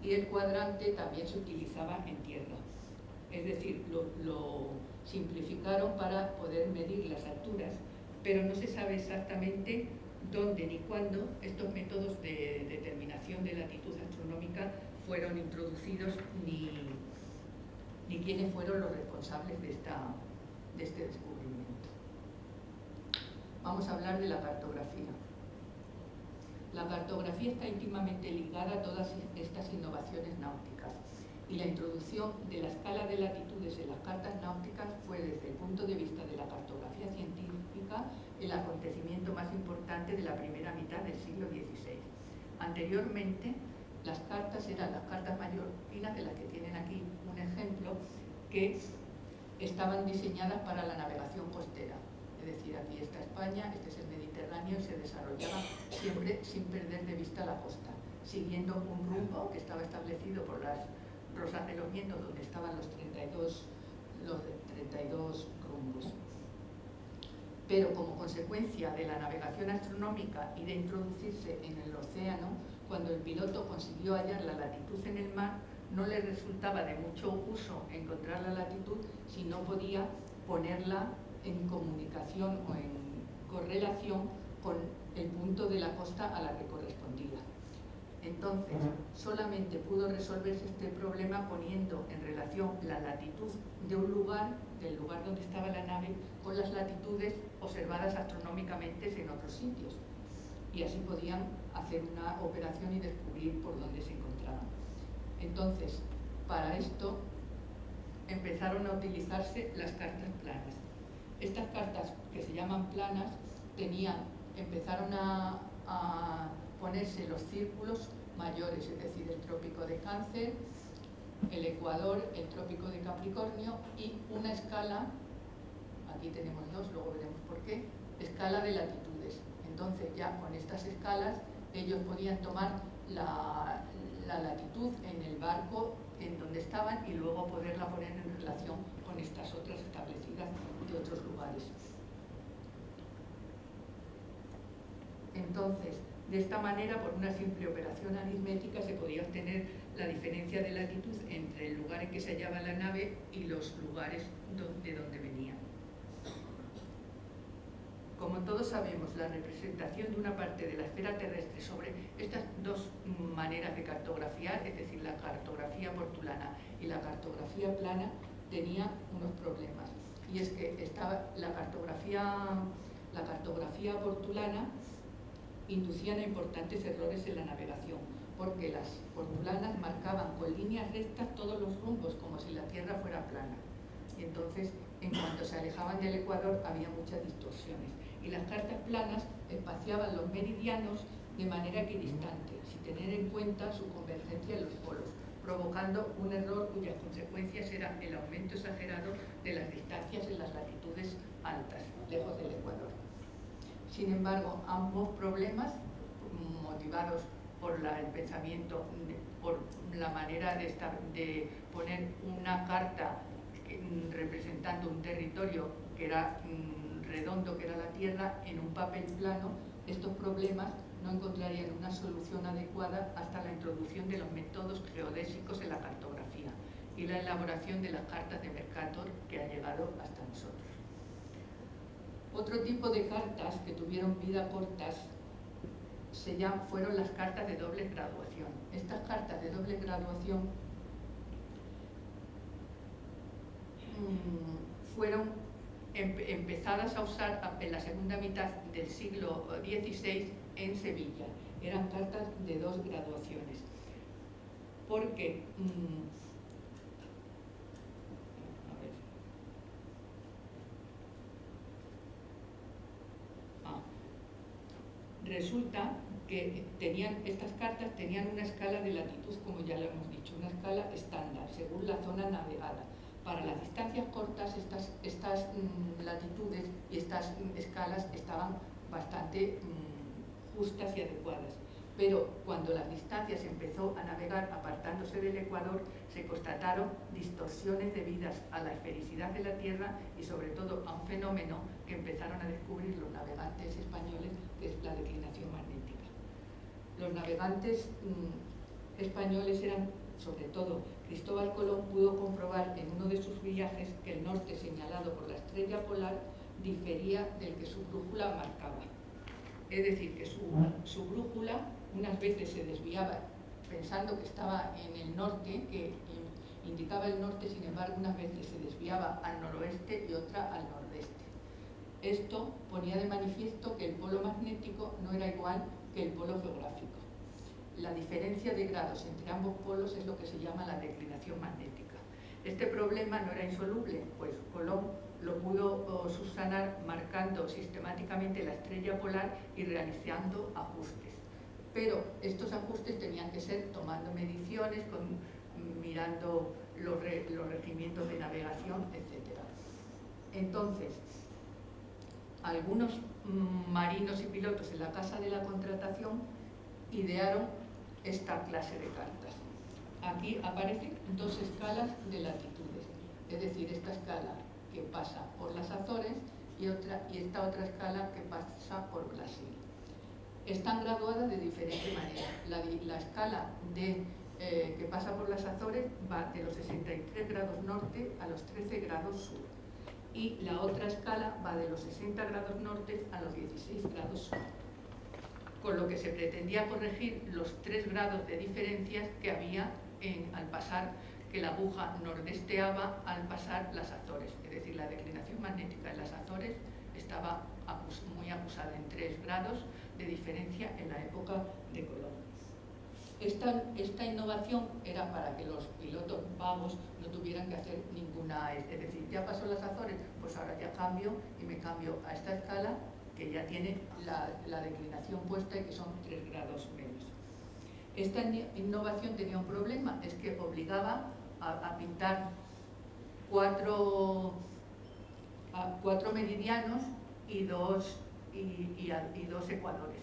Y el cuadrante también se utilizaba en tierra. Es decir, lo simplificaron para poder medir las alturas, pero no se sabe exactamente dónde ni cuándo estos métodos de determinación de latitud astronómica fueron introducidos ni quiénes fueron los responsables de este descubrimiento. Vamos a hablar de la cartografía. La cartografía está íntimamente ligada a todas estas innovaciones náuticas y la introducción de la escala de latitudes en las cartas náuticas fue, desde el punto de vista de la cartografía científica, el acontecimiento más importante de la primera mitad del siglo XVI. Anteriormente, las cartas eran las cartas mallorquinas, de las que tienen aquí un ejemplo, que estaban diseñadas para la navegación costera. Es decir, aquí está España, este es el Mediterráneo, y se desarrollaba siempre sin perder de vista la costa, siguiendo un rumbo que estaba establecido por las rosas de los vientos, donde estaban los 32 rumbos. Pero como consecuencia de la navegación astronómica y de introducirse en el océano, cuando el piloto consiguió hallar la latitud en el mar, no le resultaba de mucho uso encontrar la latitud si no podía ponerla en comunicación o en correlación con el punto de la costa a la que correspondía. Entonces, solamente pudo resolverse este problema poniendo en relación la latitud de un lugar, del lugar donde estaba la nave, con las latitudes observadas astronómicamente en otros sitios. Y así podían hacer una operación y descubrir por dónde se encontraban. Entonces, para esto empezaron a utilizarse las cartas planas. Estas cartas, que se llaman planas, empezaron a ponerse los círculos mayores, es decir, el trópico de Cáncer, el Ecuador, el trópico de Capricornio y una escala, aquí tenemos dos, luego veremos por qué, escala de latitudes. Entonces ya con estas escalas ellos podían tomar la latitud en el barco en donde estaban y luego poderla poner en relación con estas otras establecidas de otros lugares. Entonces, de esta manera, por una simple operación aritmética, se podía obtener la diferencia de latitud entre el lugar en que se hallaba la nave y los lugares de donde venía. Como todos sabemos, la representación de una parte de la esfera terrestre sobre estas dos maneras de cartografiar, es decir, la cartografía portulana y la cartografía plana, tenía unos problemas. Y es que estaba la cartografía portulana inducían a importantes errores en la navegación, porque las portulanas marcaban con líneas rectas todos los rumbos, como si la Tierra fuera plana. Y entonces, en cuanto se alejaban del ecuador, había muchas distorsiones. Y las cartas planas espaciaban los meridianos de manera equidistante, sin tener en cuenta su convergencia en los polos, provocando un error cuyas consecuencias eran el aumento exagerado de las distancias en las latitudes altas, lejos del ecuador. Sin embargo, ambos problemas, motivados por el pensamiento, por la manera de poner una carta representando un territorio que era redondo, que era la Tierra, en un papel plano, estos problemas no encontrarían una solución adecuada hasta la introducción de los métodos geodésicos en la cartografía y la elaboración de las cartas de Mercator, que ha llegado hasta nosotros. Otro tipo de cartas que tuvieron vida cortas fueron las cartas de doble graduación. Estas cartas de doble graduación fueron empezadas a usar en la segunda mitad del siglo XVI en Sevilla. Eran cartas de dos graduaciones, porque resulta que estas cartas tenían una escala de latitud, como ya lo hemos dicho, una escala estándar, según la zona navegada. Para las distancias cortas, estas latitudes y estas escalas estaban bastante justas y adecuadas. Pero cuando las distancias empezó a navegar apartándose del ecuador, se constataron distorsiones debidas a la esfericidad de la Tierra y sobre todo a un fenómeno que empezaron a descubrir los navegantes españoles, que es la declinación magnética. Los navegantes españoles eran, sobre todo, Cristóbal Colón pudo comprobar en uno de sus viajes que el norte señalado por la estrella polar difería del que su brújula marcaba. Es decir, que su brújula unas veces se desviaba pensando que estaba en el norte, que indicaba el norte, sin embargo, unas veces se desviaba al noroeste y otra al nordeste. Esto ponía de manifiesto que el polo magnético no era igual que el polo geográfico. La diferencia de grados entre ambos polos es lo que se llama la declinación magnética. Este problema no era insoluble, pues Colón lo pudo subsanar marcando sistemáticamente la estrella polar y realizando ajustes. Pero estos ajustes tenían que ser tomando mediciones, mirando los regimientos de navegación, etc. Entonces, algunos marinos y pilotos en la Casa de la Contratación idearon esta clase de cartas. Aquí aparecen dos escalas de latitudes, es decir, esta escala que pasa por las Azores y esta otra escala que pasa por Brasil. Están graduadas de diferente manera. La escala que pasa por las Azores va de los 63 grados norte a los 13 grados sur. Y la otra escala va de los 60 grados norte a los 16 grados sur. Con lo que se pretendía corregir los 3 grados de diferencias que había al pasar, que la aguja nordesteaba al pasar las Azores. Es decir, la declinación magnética en las Azores estaba muy acusada en 3 grados de diferencia en la época de Colón. Esta innovación era para que los pilotos vagos no tuvieran que hacer ninguna, es decir, ya pasó las Azores, pues ahora ya cambio y me cambio a esta escala que ya tiene la declinación puesta y que son 3 grados menos. Esta innovación tenía un problema, es que obligaba a pintar 4 meridianos y 2 y 2 ecuadores,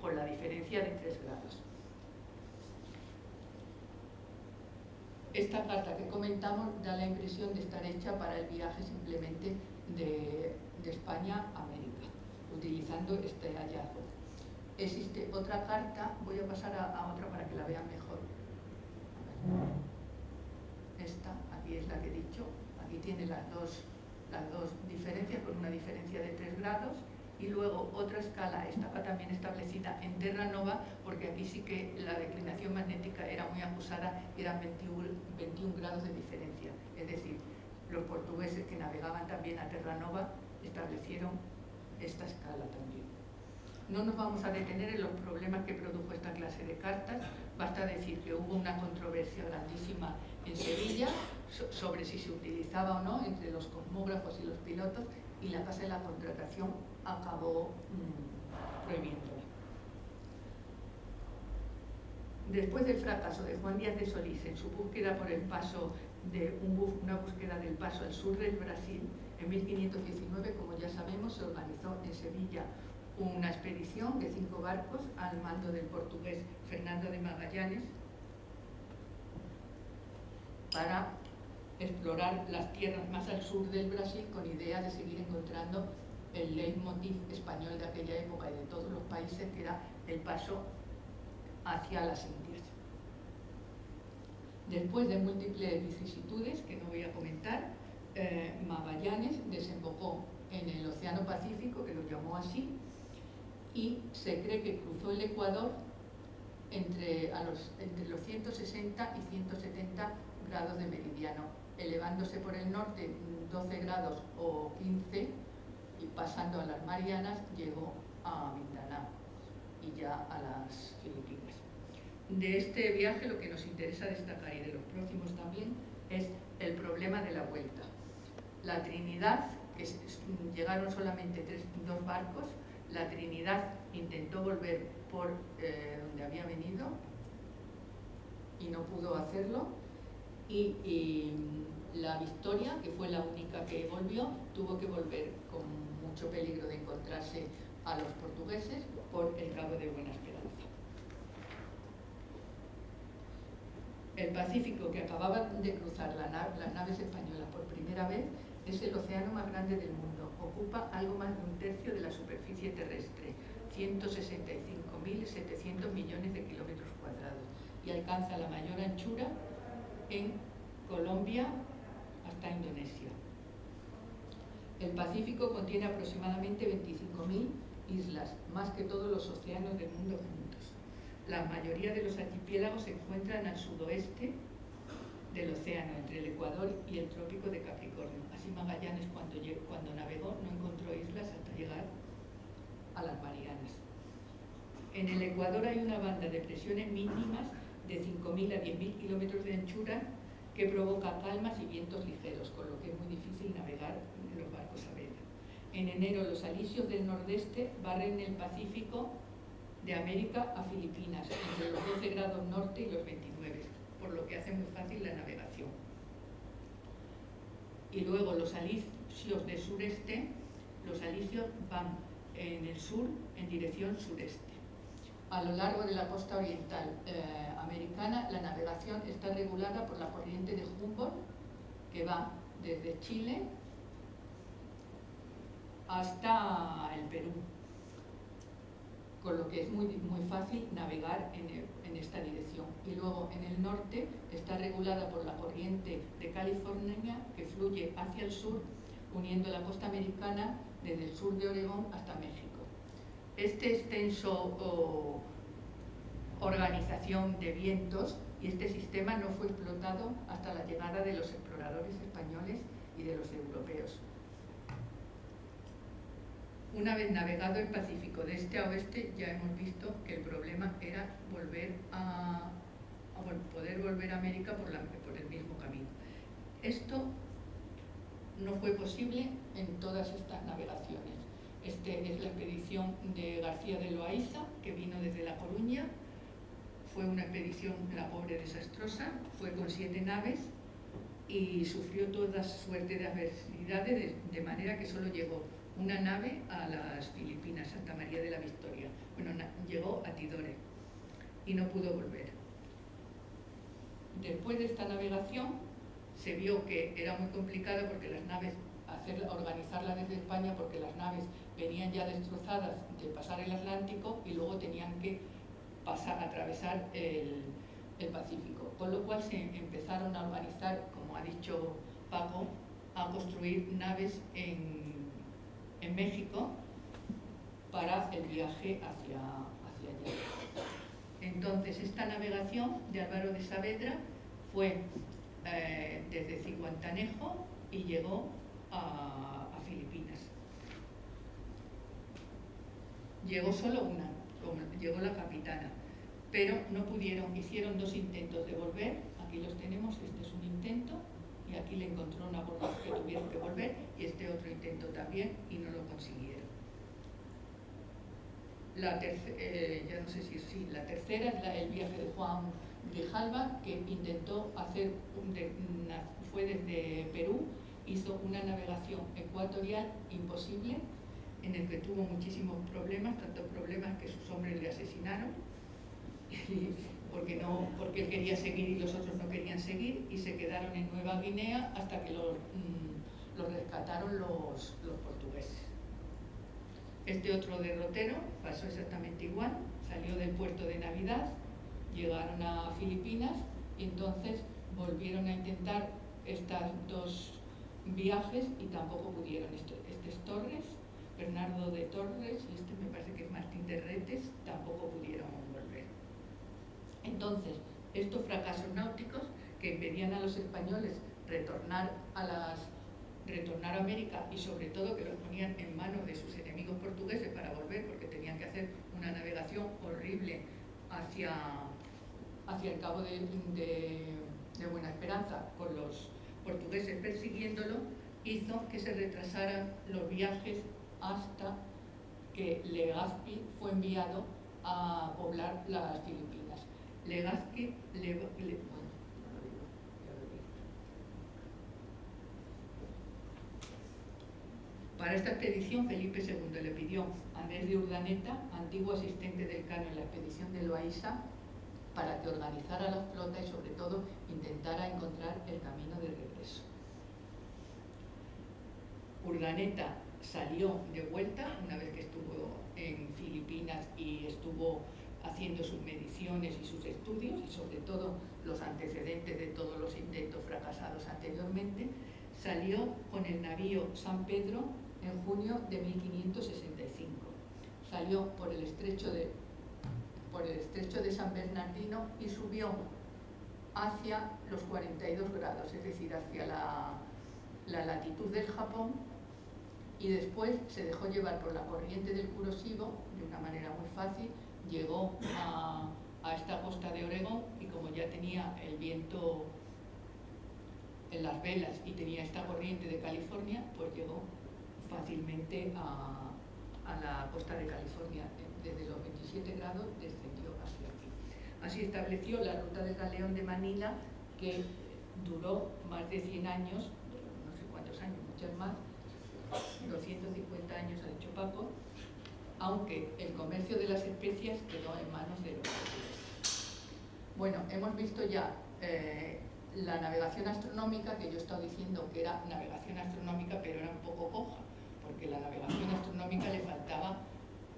con la diferencia de 3 grados. Esta carta que comentamos da la impresión de estar hecha para el viaje simplemente de España a América, utilizando este hallazgo. Existe otra carta, voy a pasar a otra para que la vean mejor. Esta, aquí es la que he dicho, aquí tiene las dos diferencias, con una diferencia de 3 grados, y luego otra escala estaba también establecida en Terranova, porque aquí sí que la declinación magnética era muy acusada, eran 21 grados de diferencia. Es decir, los portugueses que navegaban también a Terranova establecieron esta escala también. No nos vamos a detener en los problemas que produjo esta clase de cartas, basta decir que hubo una controversia grandísima en Sevilla sobre si se utilizaba o no entre los cosmógrafos y los pilotos, y la Casa de la Contratación acabó prohibiéndola. Después del fracaso de Juan Díaz de Solís en su búsqueda por el paso una búsqueda del paso al sur del Brasil, en 1519, como ya sabemos, se organizó en Sevilla una expedición de 5 barcos al mando del portugués Fernando de Magallanes para explorar las tierras más al sur del Brasil, con idea de seguir encontrando el leitmotiv español de aquella época y de todos los países, que era el paso hacia las Indias. Después de múltiples vicisitudes que no voy a comentar, Magallanes desembocó en el Océano Pacífico, que lo llamó así, y se cree que cruzó el Ecuador entre los 160 y 170 grados de meridiano, elevándose por el norte 12 grados o 15, y pasando a las Marianas llegó a Mindanao y ya a las Filipinas. De este viaje lo que nos interesa destacar, y de los próximos también, es el problema de la vuelta. La Trinidad, que llegaron solamente 2 barcos, la Trinidad intentó volver por donde había venido y no pudo hacerlo, y la Victoria, que fue la única que volvió, tuvo que volver con mucho peligro de encontrarse a los portugueses por el Cabo de Buena Esperanza. El Pacífico, que acababan de cruzar las naves españolas por primera vez, es el océano más grande del mundo. Ocupa algo más de 1/3 de la superficie terrestre, 165.700 millones de kilómetros cuadrados, y alcanza la mayor anchura en Colombia hasta Indonesia. El Pacífico contiene aproximadamente 25.000 islas, más que todos los océanos del mundo juntos. La mayoría de los archipiélagos se encuentran al sudoeste del océano, entre el Ecuador y el Trópico de Capricornio. Así Magallanes, cuando navegó, no encontró islas hasta llegar a las Marianas. En el Ecuador hay una banda de presiones mínimas de 5.000 a 10.000 kilómetros de anchura que provoca calmas y vientos ligeros, con lo que es muy difícil navegar en los barcos a vela. En enero los alisios del nordeste barren el Pacífico de América a Filipinas, entre los 12 grados norte y los 29, por lo que hace muy fácil la navegación. Y luego los alisios del sureste, los alisios van en el sur en dirección sureste. A lo largo de la costa oriental americana, la navegación está regulada por la corriente de Humboldt, que va desde Chile hasta el Perú, con lo que es muy fácil navegar en esta dirección. Y luego en el norte está regulada por la corriente de California, que fluye hacia el sur, uniendo la costa americana desde el sur de Oregón hasta México. Este extenso organización de vientos y este sistema no fue explotado hasta la llegada de los exploradores españoles y de los europeos. Una vez navegado el Pacífico de este a oeste, ya hemos visto que el problema era poder volver a América por el mismo camino. Esto no fue posible en todas estas navegaciones. Esta es la expedición de García de Loaiza, que vino desde La Coruña. Fue una expedición, la pobre, desastrosa. Fue con 7 naves y sufrió toda suerte de adversidades, de manera que solo llegó una nave a las Filipinas, Santa María de la Victoria. Bueno, llegó a Tidore y no pudo volver. Después de esta navegación se vio que era muy complicado porque las naves, organizarlas desde España, porque las naves venían ya destrozadas de pasar el Atlántico y luego tenían que atravesar el Pacífico, con lo cual se empezaron a organizar, como ha dicho Paco, a construir naves en México para el viaje hacia allá. Entonces, esta navegación de Álvaro de Saavedra fue desde Zihuatanejo y llegó a Filipinas. Llegó solo una, llegó la capitana, pero no pudieron, hicieron 2 intentos de volver. Aquí los tenemos, este es un intento y aquí le encontró una borda que tuvieron que volver, y este otro intento también, y no lo consiguieron. La tercera es el viaje de Juan Grijalva, que intentó hacer, fue desde Perú, hizo una navegación ecuatorial imposible, en el que tuvo muchísimos problemas, tantos problemas que sus hombres le asesinaron, porque él quería seguir y los otros no querían seguir, y se quedaron en Nueva Guinea hasta que los rescataron los portugueses. Este otro derrotero pasó exactamente igual, salió del puerto de Navidad, llegaron a Filipinas y entonces volvieron a intentar estos 2 viajes y tampoco pudieron. Este es Torres, Bernardo de Torres, y este me parece que es Martín de Retes, tampoco pudieron volver. Entonces, estos fracasos náuticos que impedían a los españoles retornar a América, y sobre todo que los ponían en manos de sus enemigos portugueses para volver, porque tenían que hacer una navegación horrible hacia el Cabo de Buena Esperanza, con los portugueses persiguiéndolo, hizo que se retrasaran los viajes hasta que Legazpi fue enviado a poblar las Filipinas. Legazpi, Para esta expedición, Felipe II le pidió a Andrés de Urdaneta, antiguo asistente del Cano en la expedición de Loaiza, para que organizara la flota y sobre todo intentara encontrar el camino de regreso. Urdaneta salió de vuelta una vez que estuvo en Filipinas y estuvo haciendo sus mediciones y sus estudios, y sobre todo los antecedentes de todos los intentos fracasados anteriormente. Salió con el navío San Pedro en junio de 1565. Salió por el estrecho de San Bernardino y subió hacia los 42 grados, es decir, hacia la latitud del Japón, y después se dejó llevar por la corriente del Kuroshio de una manera muy fácil. Llegó a esta costa de Oregón, y como ya tenía el viento en las velas y tenía esta corriente de California, pues llegó fácilmente a la costa de California. Desde los 27 grados descendió hacia aquí. Así estableció la ruta del galeón de Manila, que duró más de 100 años, no sé cuántos años, muchos más, 250 años ha dicho Paco, aunque el comercio de las especias quedó en manos de los portugueses. Bueno, hemos visto ya la navegación astronómica, que yo he estado diciendo que era navegación astronómica, pero era un poco coja, porque la navegación astronómica le faltaba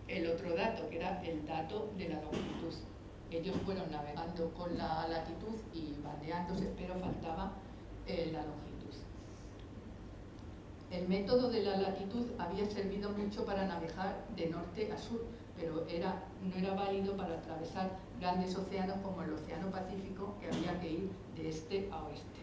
el otro dato, que era el dato de la longitud. Ellos fueron navegando con la latitud y bandeándose, pero faltaba la longitud. El método de la latitud había servido mucho para navegar de norte a sur, pero no era válido para atravesar grandes océanos como el Océano Pacífico, que había que ir de este a oeste.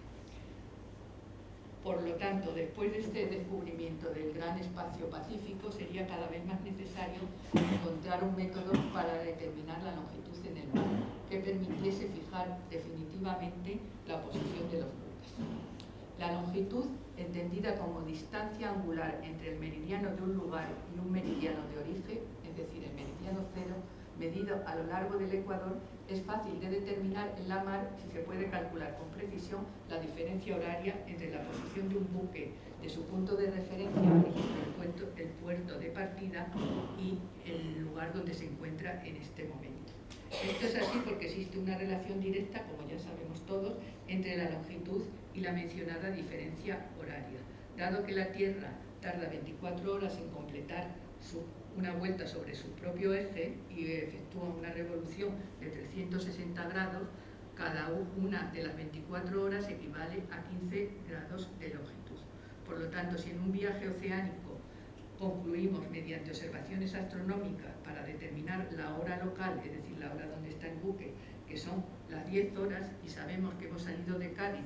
Por lo tanto, después de este descubrimiento del gran espacio pacífico, sería cada vez más necesario encontrar un método para determinar la longitud en el mar, que permitiese fijar definitivamente la posición de los buques. La longitud, entendida como distancia angular entre el meridiano de un lugar y un meridiano de origen, es decir, el meridiano cero, medido a lo largo del ecuador, es fácil de determinar en la mar si se puede calcular con precisión la diferencia horaria entre la posición de un buque de su punto de referencia, por ejemplo, el puerto de partida y el lugar donde se encuentra en este momento. Esto es así porque existe una relación directa, como ya sabemos todos, entre la longitud y la mencionada diferencia horaria. Dado que la Tierra tarda 24 horas en completar una vuelta sobre su propio eje y efectúa una revolución de 360 grados, cada una de las 24 horas equivale a 15 grados de longitud. Por lo tanto, si en un viaje oceánico concluimos mediante observaciones astronómicas para determinar la hora local, es decir, la hora donde está el buque, que son las 10 horas, y sabemos que hemos salido de Cádiz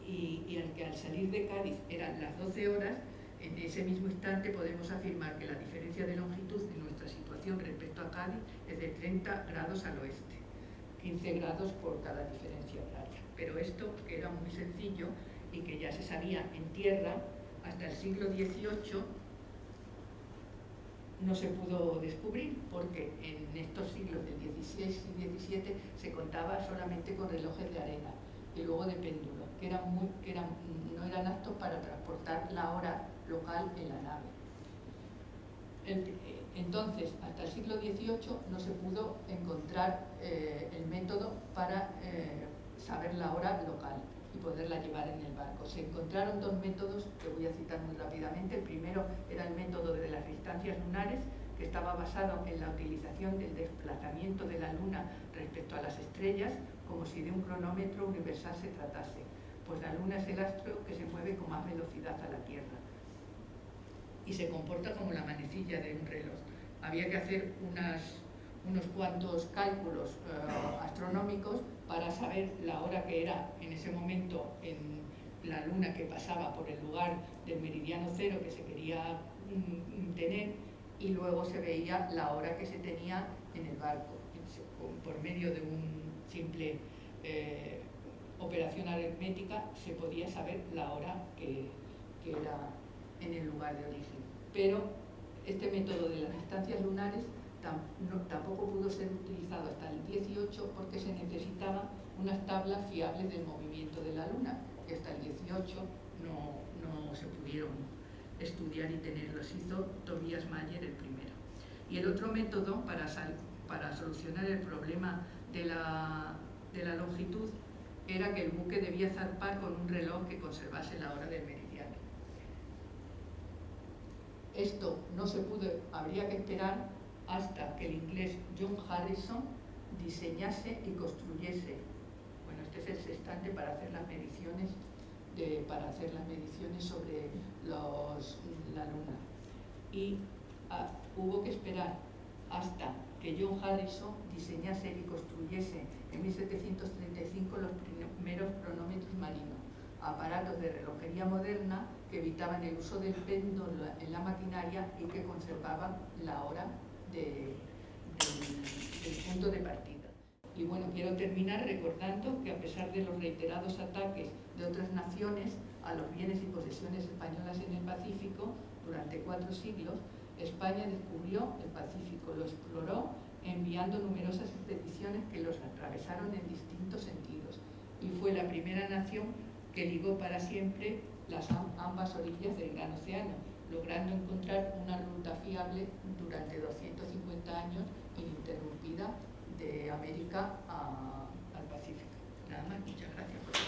y que al salir de Cádiz eran las 12 horas, en ese mismo instante podemos afirmar que la diferencia de longitud de nuestra situación respecto a Cádiz es de 30 grados al oeste, 15 grados por cada diferencia horaria. Pero esto era muy sencillo y que ya se sabía en tierra. Hasta el siglo XVIII no se pudo descubrir, porque en estos siglos del XVI y XVII se contaba solamente con relojes de arena y luego de péndulo, que no eran aptos para transportar la hora local en la nave. Entonces, hasta el siglo XVIII no se pudo encontrar el método para saber la hora local y poderla llevar en el barco. Se encontraron dos métodos que voy a citar muy rápidamente. El primero era el método de las distancias lunares, que estaba basado en la utilización del desplazamiento de la Luna respecto a las estrellas, como si de un cronómetro universal se tratase, pues la Luna es el astro que se mueve con más velocidad a la Tierra y se comporta como la manecilla de un reloj. Había que hacer unos cuantos cálculos astronómicos para saber la hora que era en ese momento en la Luna que pasaba por el lugar del meridiano cero que se quería tener, y luego se veía la hora que se tenía en el barco por medio de un simple operación aritmética. Se podía saber la hora que era en el lugar de origen. Pero este método de las distancias lunares tampoco pudo ser utilizado hasta el 18 porque se necesitaban unas tablas fiables del movimiento de la Luna, que hasta el 18 no se pudieron estudiar y tenerlos. Hizo Tobias Mayer el primero. Y el otro método para solucionar el problema de la longitud era que el buque debía zarpar con un reloj que conservase la hora del meridiano. Esto no se pudo, habría que esperar hasta que el inglés John Harrison diseñase y construyese, bueno, este es el sextante para hacer las mediciones sobre la Luna, y hubo que esperar hasta que John Harrison diseñase y construyese en 1735 los primeros cronómetros marinos, aparatos de relojería moderna que evitaban el uso del péndulo en la maquinaria y que conservaban la hora del punto de partida. Y bueno, quiero terminar recordando que a pesar de los reiterados ataques de otras naciones a los bienes y posesiones españolas en el Pacífico, durante 4 siglos, España descubrió el Pacífico, lo exploró, enviando numerosas expediciones que los atravesaron en distintos sentidos, y fue la primera nación que ligó para siempre ambas orillas del gran océano, logrando encontrar una ruta fiable durante 250 años ininterrumpida de América al Pacífico. Nada más, muchas gracias por